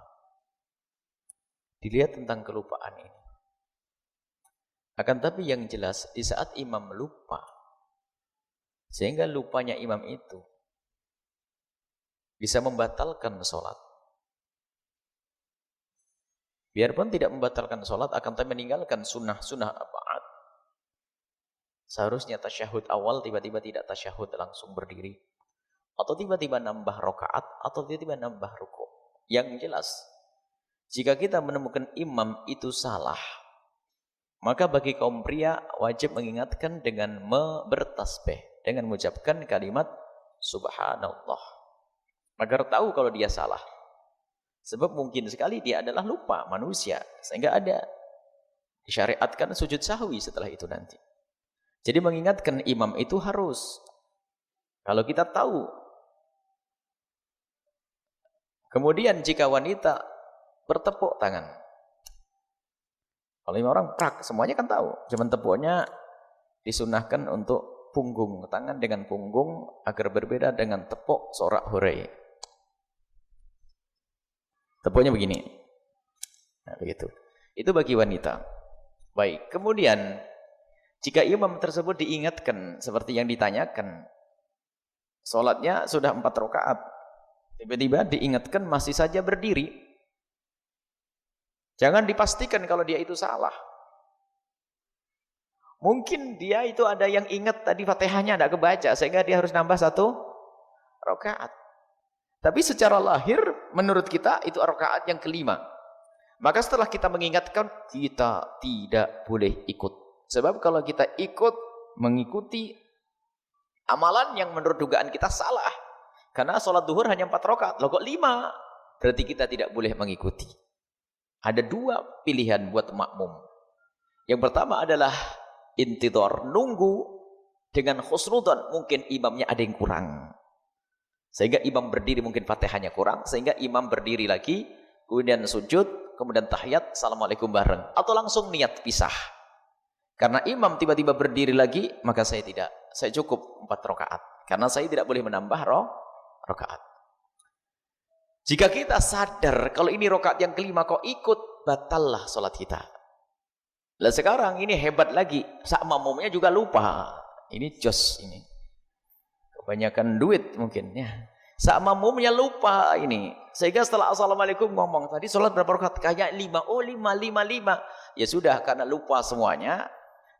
dilihat tentang kelupaan ini. Akan tapi yang jelas, di saat imam lupa, sehingga lupanya imam itu bisa membatalkan sholat. Biarpun tidak membatalkan sholat, akan tapi meninggalkan sunnah-sunnah ba'd, Seharusnya tasyahud awal tiba-tiba tidak tasyahud langsung berdiri. Atau tiba-tiba nambah rakaat atau tiba-tiba nambah rukuk. Yang jelas, jika kita menemukan imam itu salah, maka bagi kaum pria wajib mengingatkan dengan bertasbih, dengan mengucapkan kalimat subhanallah, agar tahu kalau dia salah. Sebab mungkin sekali dia adalah lupa manusia, sehingga ada disyariatkan sujud sahwi setelah itu nanti. Jadi mengingatkan imam itu harus. Kalau kita tahu. Kemudian jika wanita bertepuk tangan. Kalau 5 orang prak, semuanya kan tahu. Cuman tepuknya disunahkan untuk punggung, tangan dengan punggung agar berbeda dengan tepuk sorak hurai. Tepuknya begini. Nah, begitu. Itu bagi wanita. Baik, kemudian jika imam tersebut diingatkan seperti yang ditanyakan, sholatnya sudah 4 rakaat, tiba-tiba diingatkan masih saja berdiri, jangan dipastikan kalau dia itu salah. Mungkin dia itu ada yang ingat tadi Fatihahnya tidak kebaca, sehingga dia harus nambah 1 rakaat. Tapi secara lahir menurut kita itu rakaat yang kelima. Maka setelah kita mengingatkan, kita tidak boleh ikut. Sebab kalau kita ikut mengikuti amalan yang menurut dugaan kita salah. Karena sholat duhur hanya 4 rakaat. Loh kok 5? Berarti kita tidak boleh mengikuti. Ada 2 pilihan buat makmum. Yang pertama adalah intidhar, nunggu dengan khusnudan. Mungkin imamnya ada yang kurang. Sehingga imam berdiri, mungkin Fatihahnya kurang. Sehingga imam berdiri lagi, kemudian sujud, kemudian tahiyat, assalamualaikum bareng. Atau langsung niat pisah. Karena imam tiba-tiba berdiri lagi, maka saya tidak. Saya cukup 4 rakaat. Karena saya tidak boleh menambah rakaat. Jika kita sadar, kalau ini rakaat yang kelima kok ikut, batallah sholat kita. Lah sekarang ini hebat lagi, sak makmumnya juga lupa. Ini jos ini. Kebanyakan duit mungkin ya. Sak makmumnya lupa ini. Sehingga setelah assalamualaikum ngomong, tadi sholat berapa rakaat? Kayak 5. Oh 5. Ya sudah, karena lupa semuanya.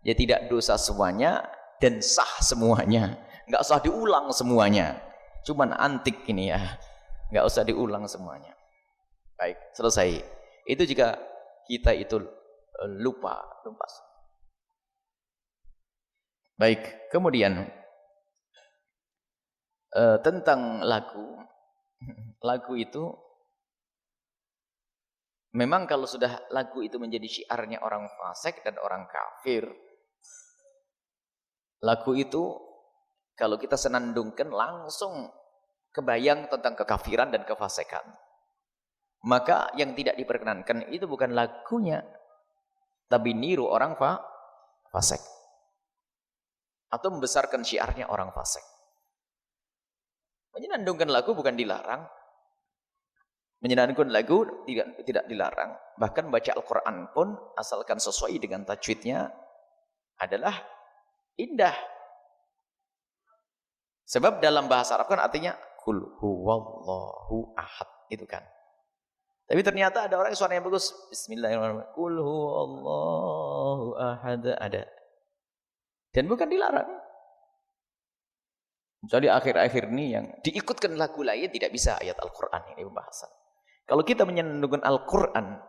Ya tidak dosa semuanya dan sah semuanya. Enggak usah diulang semuanya. Cuman antik ini ya. Enggak usah diulang semuanya. Baik, selesai. Itu jika kita itu lupa. Baik, kemudian tentang lagu. Lagu itu memang kalau sudah lagu itu menjadi syiarnya orang fasik dan orang kafir, lagu itu kalau kita senandungkan langsung kebayang tentang kekafiran dan kefasikan. Maka yang tidak diperkenankan itu bukan lagunya, tapi niru orang fasik atau membesarkan syiarnya orang fasik. Menyenandungkan lagu bukan dilarang. Menyenandungkan lagu tidak dilarang. Bahkan baca Al-Quran pun asalkan sesuai dengan tajwidnya adalah indah. Sebab dalam bahasa Arab kan artinya Qul huwallahu ahad, itu kan. Tapi ternyata ada orang yang suaranya bagus. Bismillahirrahmanirrahim. Qul huwallahu ahad, ada. Dan bukan dilarang. Jadi akhir-akhir ini yang diikutkan lagu lain tidak bisa ayat Al-Quran ini pembahasan. Kalau kita menyenandungkan Al-Quran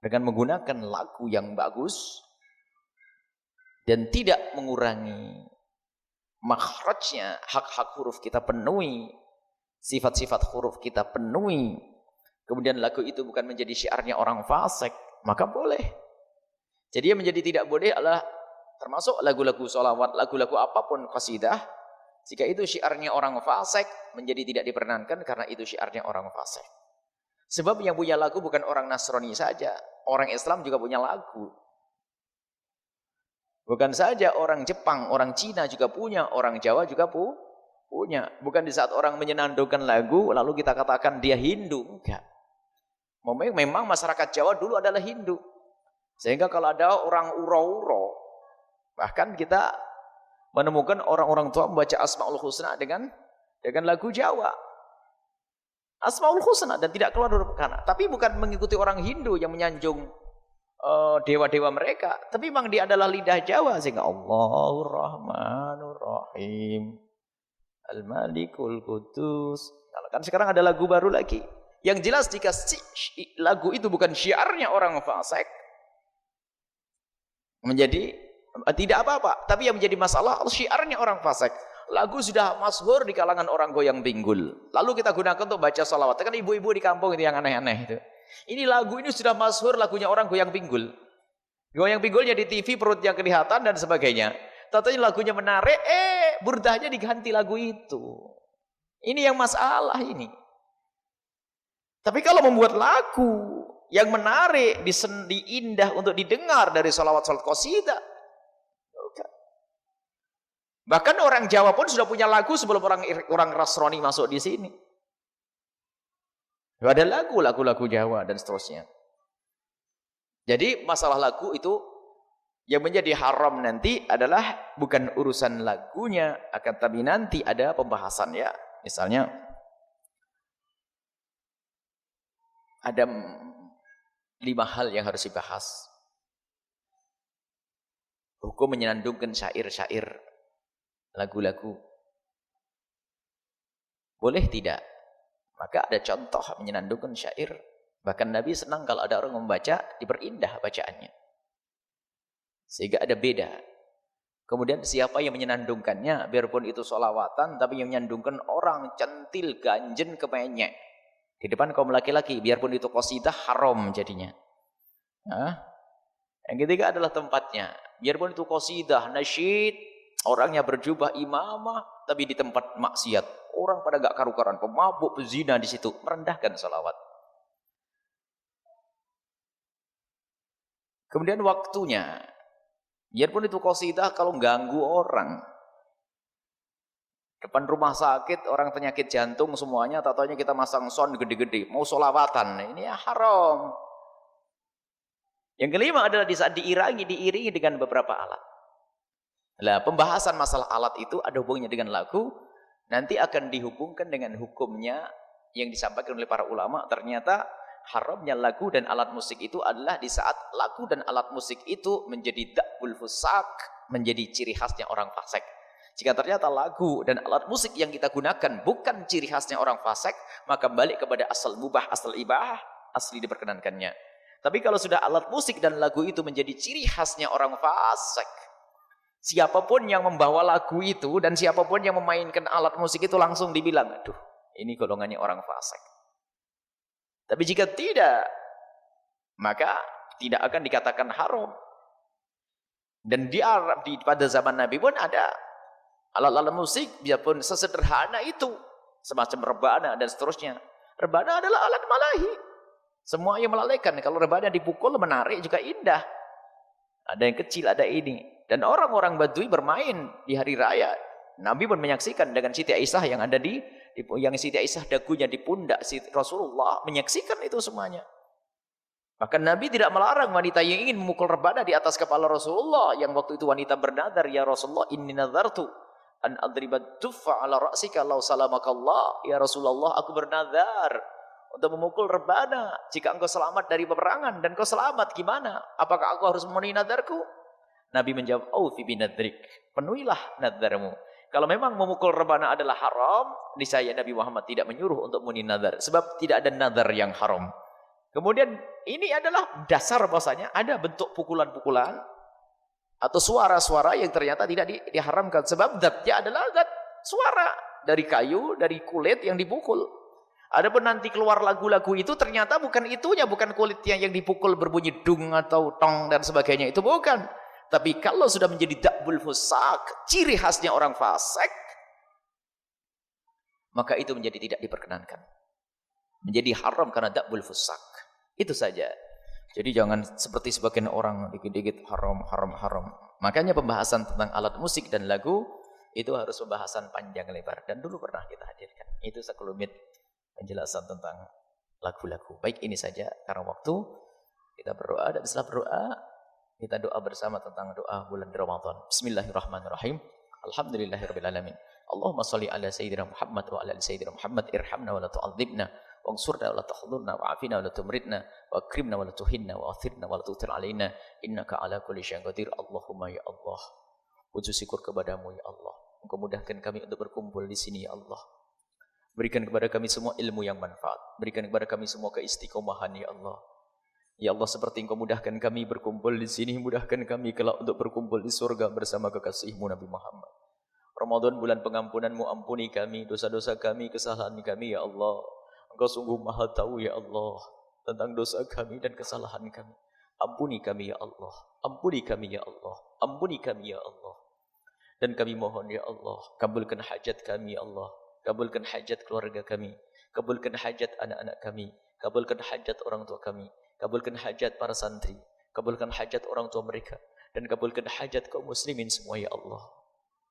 dengan menggunakan lagu yang bagus dan tidak mengurangi makhrajnya, hak-hak huruf kita penuhi, sifat-sifat huruf kita penuhi, kemudian lagu itu bukan menjadi syiarnya orang fasik, maka boleh. Jadi yang menjadi tidak boleh adalah termasuk lagu-lagu sholawat, lagu-lagu apapun qasidah. Jika itu syiarnya orang fasik, menjadi tidak diperkenankan karena itu syiarnya orang fasik. Sebab yang punya lagu bukan orang Nasrani saja, orang Islam juga punya lagu. Bukan saja orang Jepang, orang Cina juga punya, orang Jawa juga punya. Bukan di saat orang menyenandungkan lagu, lalu kita katakan dia Hindu. Enggak. Memang masyarakat Jawa dulu adalah Hindu. Sehingga kalau ada orang uro-uro, bahkan kita menemukan orang-orang tua membaca Asmaul Husna dengan lagu Jawa. Asmaul Husna dan tidak keluar dari kana. Tapi bukan mengikuti orang Hindu yang menyanjung dewa-dewa mereka, tapi memang dia adalah lidah Jawa sehingga Allahur Rahmanur Rahim Al-Malikul Qudus. Kalau kan sekarang ada lagu baru lagi. Yang jelas jika lagu itu bukan syiarnya orang fasik, menjadi tidak apa-apa, tapi yang menjadi masalah syiarnya orang fasik. Lagu sudah masyhur di kalangan orang goyang pinggul, lalu kita gunakan untuk baca salawat. Kan ibu-ibu di kampung itu yang aneh-aneh itu. Ini lagu ini sudah masyhur, lagunya orang goyang pinggul. Goyang pinggulnya di TV, perut yang kelihatan dan sebagainya. Tatanya lagunya menarik, burdahnya diganti lagu itu. Ini yang masalah ini. Tapi kalau membuat lagu yang menarik, indah untuk didengar dari salawat-salawat qasidah. Bahkan orang Jawa pun sudah punya lagu sebelum orang Nasrani masuk di sini. Ada lagu-lagu Jawa dan seterusnya. Jadi masalah lagu itu yang menjadi haram nanti adalah bukan urusan lagunya, akan tapi nanti ada pembahasan ya. Misalnya ada 5 hal yang harus dibahas. Hukum menyenandungkan syair-syair, lagu-lagu. Boleh tidak? Maka ada contoh menyenandungkan syair. Bahkan Nabi senang kalau ada orang membaca, diperindah bacaannya. Sehingga ada beda. Kemudian siapa yang menyenandungkannya, biarpun itu sholawatan, tapi yang menyandungkan orang centil, ganjen, kemenyek. Di depan kaum laki-laki, biarpun itu qasidah, haram jadinya. Nah, yang ketiga adalah tempatnya. Biarpun itu qasidah, nasyid, orangnya berjubah imamah, tapi di tempat maksiat. Orang pada gak karu-karuan, pemabuk, pezina di situ, merendahkan sholawat. Kemudian waktunya. Biarpun itu qasidah, kalau ganggu orang. Depan rumah sakit, orang penyakit jantung semuanya, tatanya kita masang sound gede-gede. Mau sholawatan, ini ya haram. Yang kelima adalah di saat diiringi dengan beberapa alat. Nah, pembahasan masalah alat itu ada hubungannya dengan lagu. Nanti akan dihubungkan dengan hukumnya yang disampaikan oleh para ulama. Ternyata haramnya lagu dan alat musik itu adalah di saat lagu dan alat musik itu menjadi da'bul fusak, menjadi ciri khasnya orang fasik. Jika ternyata lagu dan alat musik yang kita gunakan bukan ciri khasnya orang fasik, maka balik kepada asal mubah, asal ibah, asli diperkenankannya. Tapi kalau sudah alat musik dan lagu itu menjadi ciri khasnya orang fasik, siapapun yang membawa lagu itu dan siapapun yang memainkan alat musik itu langsung dibilang, aduh, ini golongannya orang fasik. Tapi jika tidak, maka tidak akan dikatakan haram. Dan di Arab, pada zaman Nabi pun ada alat-alat musik, biarpun sesederhana itu, semacam rebana dan seterusnya. Rebana adalah alat malahi. Semua yang melalaikan. Kalau rebana dipukul, menarik juga indah. Ada yang kecil, ada ini. Dan orang-orang Badui bermain di hari raya. Nabi pun menyaksikan dengan Siti Aisyah yang ada yang Siti Aisyah dagunya di pundak Rasulullah, menyaksikan itu semuanya. Bahkan Nabi tidak melarang wanita yang ingin memukul rebana di atas kepala Rasulullah, yang waktu itu wanita bernadar, ya Rasulullah, inni nadartu an adribat tuffa ala ra'sika law salamakallah. Ya Rasulullah, aku bernadar untuk memukul rebana jika engkau selamat dari peperangan, dan kau selamat, gimana? Apakah aku harus memenuhi nadarku? Nabi menjawab, "Aufi binadrik." Penuhilah nadarmu. Kalau memang memukul rebana adalah haram, niscaya Nabi Muhammad tidak menyuruh untuk memenuhi nadar, sebab tidak ada nadar yang haram. Kemudian ini adalah dasar bahasanya ada bentuk pukulan-pukulan atau suara-suara yang ternyata tidak diharamkan, sebab zatnya adalah zat suara dari kayu, dari kulit yang dipukul. Adapun nanti keluar lagu-lagu itu ternyata bukan itunya, bukan kulitnya yang dipukul berbunyi dung atau tong dan sebagainya, itu bukan. Tapi kalau sudah menjadi da'bul fusak, ciri khasnya orang fasik, maka itu menjadi tidak diperkenankan. Menjadi haram karena da'bul fusak. Itu saja. Jadi jangan seperti sebagian orang dikit-dikit haram. Makanya pembahasan tentang alat musik dan lagu itu harus pembahasan panjang lebar. Dan dulu pernah kita hadirkan. Itu sekelumit penjelasan tentang lagu-lagu. Baik, ini saja karena waktu. Kita berdoa, dan setelah berdoa kita doa bersama tentang doa bulan Ramadan. Bismillahirrahmanirrahim. Alhamdulillahirabbil alamin. Allahumma shalli ala sayyidina Muhammad wa ala ali sayyidina Muhammad, irhamna wa la tu'adzibna وانصرنا ولا تخذلنا وعافنا ولا تمرضنا وأكرمنا ولا تهنا وأثرنا ولا تؤثر علينا إنك على كل شيء قدير اللهم يا Allah. Puji syukur kepadamu ya Allah. Engkau mudahkan kami untuk berkumpul di sini ya Allah. Berikan kepada kami semua ilmu yang manfaat. Berikan kepada kami semua keistiqomahan ya Allah. Ya Allah, seperti Engkau mudahkan kami berkumpul di sini, mudahkan kami kelak untuk berkumpul di surga bersama kekasihmu Nabi Muhammad. Ramadan bulan pengampunanmu, ampuni kami dosa-dosa kami, kesalahan kami ya Allah. Engkau sungguh maha tahu ya Allah tentang dosa kami dan kesalahan kami. Ampuni kami ya Allah. Ampuni kami ya Allah. Ampuni kami ya Allah. Dan kami mohon ya Allah, kabulkan hajat kami ya Allah. Kabulkan hajat keluarga kami. Kabulkan hajat anak-anak kami. Kabulkan hajat orang tua kami. Kabulkan hajat para santri. Kabulkan hajat orang tua mereka. Dan kabulkan hajat kaum muslimin semua ya Allah.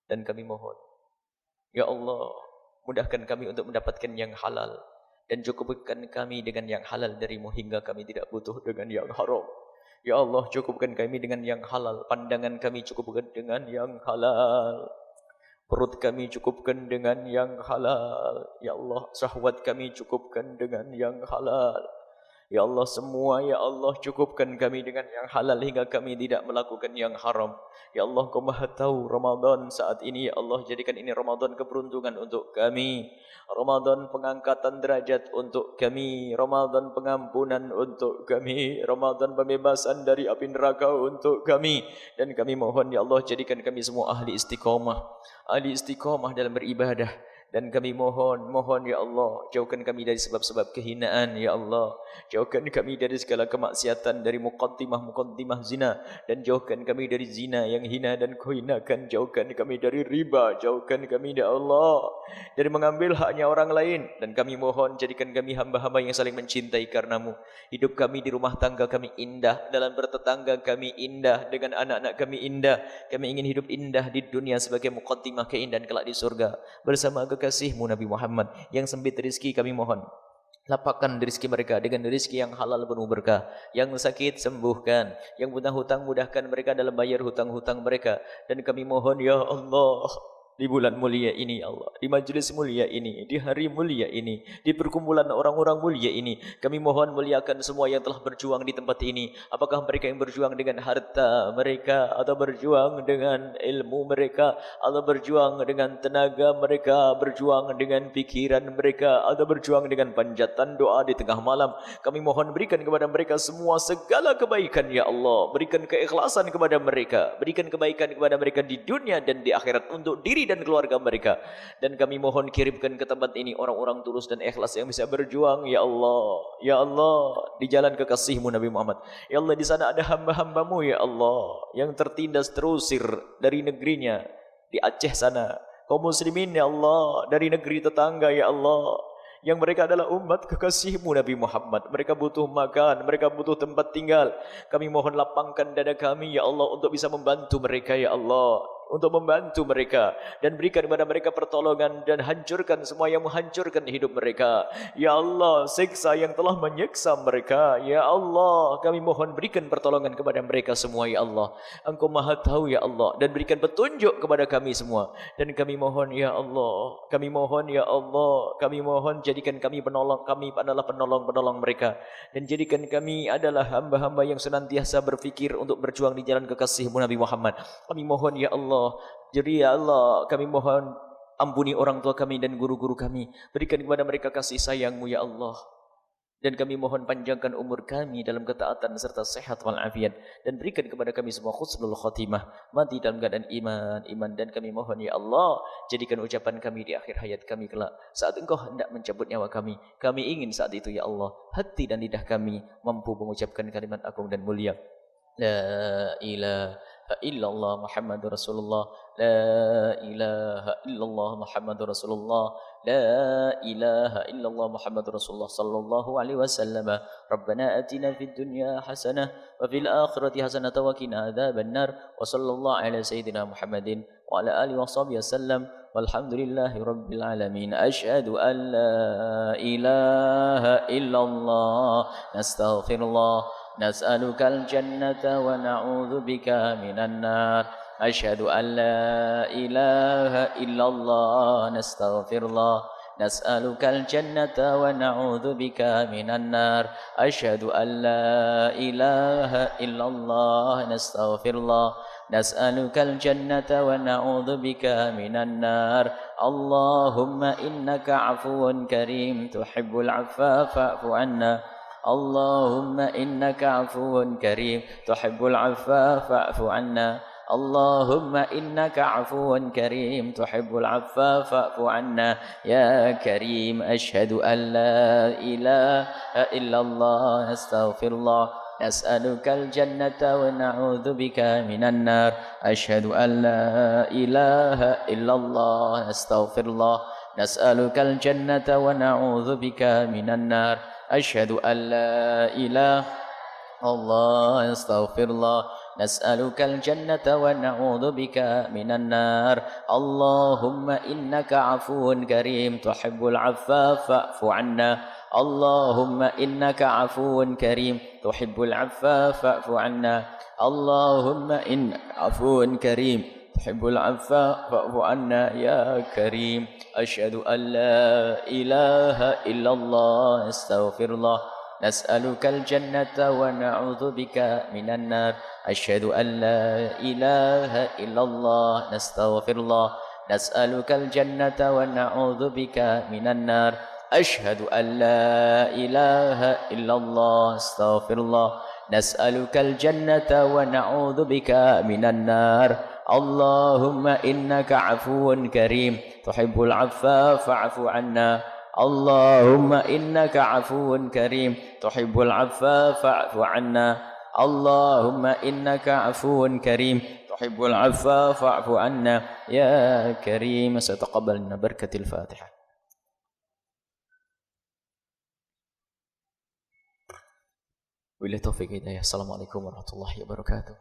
Dan kami mohon, ya Allah, mudahkan kami untuk mendapatkan yang halal. Dan cukupkan kami dengan yang halal darimu hingga kami tidak butuh dengan yang haram. Ya Allah, cukupkan kami dengan yang halal. Pandangan kami cukupkan dengan yang halal. Perut kami cukupkan dengan yang halal. Ya Allah, syahwat kami cukupkan dengan yang halal. Ya Allah, semua ya Allah cukupkan kami dengan yang halal hingga kami tidak melakukan yang haram. Ya Allah, Kau Maha tahu Ramadan saat ini ya Allah, jadikan ini Ramadan keberuntungan untuk kami. Ramadan pengangkatan derajat untuk kami. Ramadan pengampunan untuk kami. Ramadan pembebasan dari api neraka untuk kami. Dan kami mohon ya Allah, jadikan kami semua ahli istiqomah. Ahli istiqomah dalam beribadah. Dan kami mohon ya Allah, jauhkan kami dari sebab-sebab kehinaan ya Allah. Jauhkan kami dari segala kemaksiatan, dari muqaddimah zina. Dan jauhkan kami dari zina yang hina dan kau hinakan. Jauhkan kami dari riba. Jauhkan kami ya Allah dari mengambil haknya orang lain. Dan kami mohon jadikan kami hamba-hamba yang saling mencintai karenamu. Hidup kami di rumah tangga kami indah. Dalam bertetangga kami indah. Dengan anak-anak kami indah. Kami ingin hidup indah di dunia sebagai muqaddimah keindahan kelak di surga. Bersama kekasihmu Nabi Muhammad. Yang sempit rezeki kami mohon, lapangkan rezeki mereka dengan rezeki yang halal penuh berkah. Yang sakit sembuhkan. Yang punya hutang mudahkan mereka dalam bayar hutang-hutang mereka. Dan kami mohon ya Allah, di bulan mulia ini ya Allah, di majlis mulia ini, di hari mulia ini, di perkumpulan orang-orang mulia ini, kami mohon muliakan semua yang telah berjuang di tempat ini. Apakah mereka yang berjuang dengan harta mereka, atau berjuang dengan ilmu mereka, atau berjuang dengan tenaga mereka, berjuang dengan pikiran mereka, atau berjuang dengan panjatan doa di tengah malam. Kami mohon berikan kepada mereka semua segala kebaikan ya Allah. Berikan keikhlasan kepada mereka. Berikan kebaikan kepada mereka di dunia dan di akhirat untuk diri dan keluarga mereka. Dan kami mohon kirimkan ke tempat ini orang-orang tulus dan ikhlas yang bisa berjuang ya Allah. Ya Allah, di jalan kekasihmu Nabi Muhammad. Ya Allah, di sana ada hamba-hambamu ya Allah yang tertindas terusir dari negerinya di Aceh sana. Kaum muslimin ya Allah dari negeri tetangga ya Allah, yang mereka adalah umat kekasihmu Nabi Muhammad. Mereka butuh makan, mereka butuh tempat tinggal. Kami mohon lapangkan dada kami ya Allah untuk bisa membantu mereka ya Allah, untuk membantu mereka dan berikan kepada mereka pertolongan dan hancurkan semua yang menghancurkan hidup mereka. Ya Allah, siksa yang telah menyiksa mereka. Ya Allah, kami mohon berikan pertolongan kepada mereka semua ya Allah. Engkau Maha tahu ya Allah, dan berikan petunjuk kepada kami semua. Dan kami mohon ya Allah, kami mohon ya Allah, kami mohon jadikan kami penolong, kami adalah penolong-penolong mereka, dan jadikan kami adalah hamba-hamba yang senantiasa berfikir untuk berjuang di jalan kekasihmu Nabi Muhammad. Kami mohon ya Allah, jadi ya Allah, kami mohon ampuni orang tua kami dan guru-guru kami. Berikan kepada mereka kasih sayangmu ya Allah. Dan kami mohon panjangkan umur kami dalam ketaatan serta sehat walafiat. Dan berikan kepada kami semua husnul khotimah, mati dalam keadaan iman. Dan kami mohon ya Allah, jadikan ucapan kami di akhir hayat kami kelak, saat Engkau hendak mencabut nyawa kami. Kami ingin saat itu ya Allah, hati dan lidah kami mampu mengucapkan kalimat agung dan mulia, La ilaha illallah Muhammadur Rasulullah. La ilaha illallah Muhammadur Rasulullah. La ilaha illallah Muhammadur Rasulullah sallallahu alaihi wasallam. Rabbana atina fid dunya hasanah wa fil akhirati hasanah wa qina adzabannar. Wa sallallahu ala sayyidina Muhammadin wa ala alihi washabihi wasallam. Walhamdulillahi rabbil alamin. Asyhadu an la ilaha illallah. Nastaghfirullah. نسألك الجنة ونعوذ بك من النار. أشهد أن لا إله إلا الله. نستغفر الله. نسألك الجنة ونعوذ بك من النار أشهد أن لا إله إلا الله نستغفر الله نسألك الجنة ونعوذ بك من النار اللهم إنك عفو كريم تحب العفو فاعف عنا اللهم إنك عفو كريم تحب العفو فاعف عنا اللهم إنك عفو كريم تحب العفو فاعف عنا يا كريم أشهد أن لا إله إلا الله أستغفر الله نسألك الجنة ونعوذ بك من النار أشهد أن لا إله إلا الله أستغفر الله نسألك الجنة ونعوذ بك من النار أشهد أن لا إله إلا الله أستغفر الله نسألك الجنة ونعوذ بك من النار اللهم إنك عفو كريم تحب العفو فاعف عنا اللهم إنك عفو كريم تحب العفو فاعف عنا اللهم إنك عفو كريم تحب العفو فاعف عنا يا كريم أشهد أن لا إله إلا الله أستغفر الله نسألك الجنة ونعوذ بك من النار أشهد أن لا إله إلا الله نستغفر الله نسألك الجنة ونعوذ بك من النار أشهد أن لا إله إلا الله استغفر الله نسألك الجنة ونعوذ بك من النار اللهم إنك عفو كريم تحب العفو فاعف عنا اللهم إنك عفو كريم تحب العفو فاعف عنا اللهم إنك عفو كريم تحب العفو فاعف عنا يا كريم ستقبل لنا بركة الفاتحة Wabillahi taufiq hidayah. Assalamualaikum warahmatullahi wabarakatuh.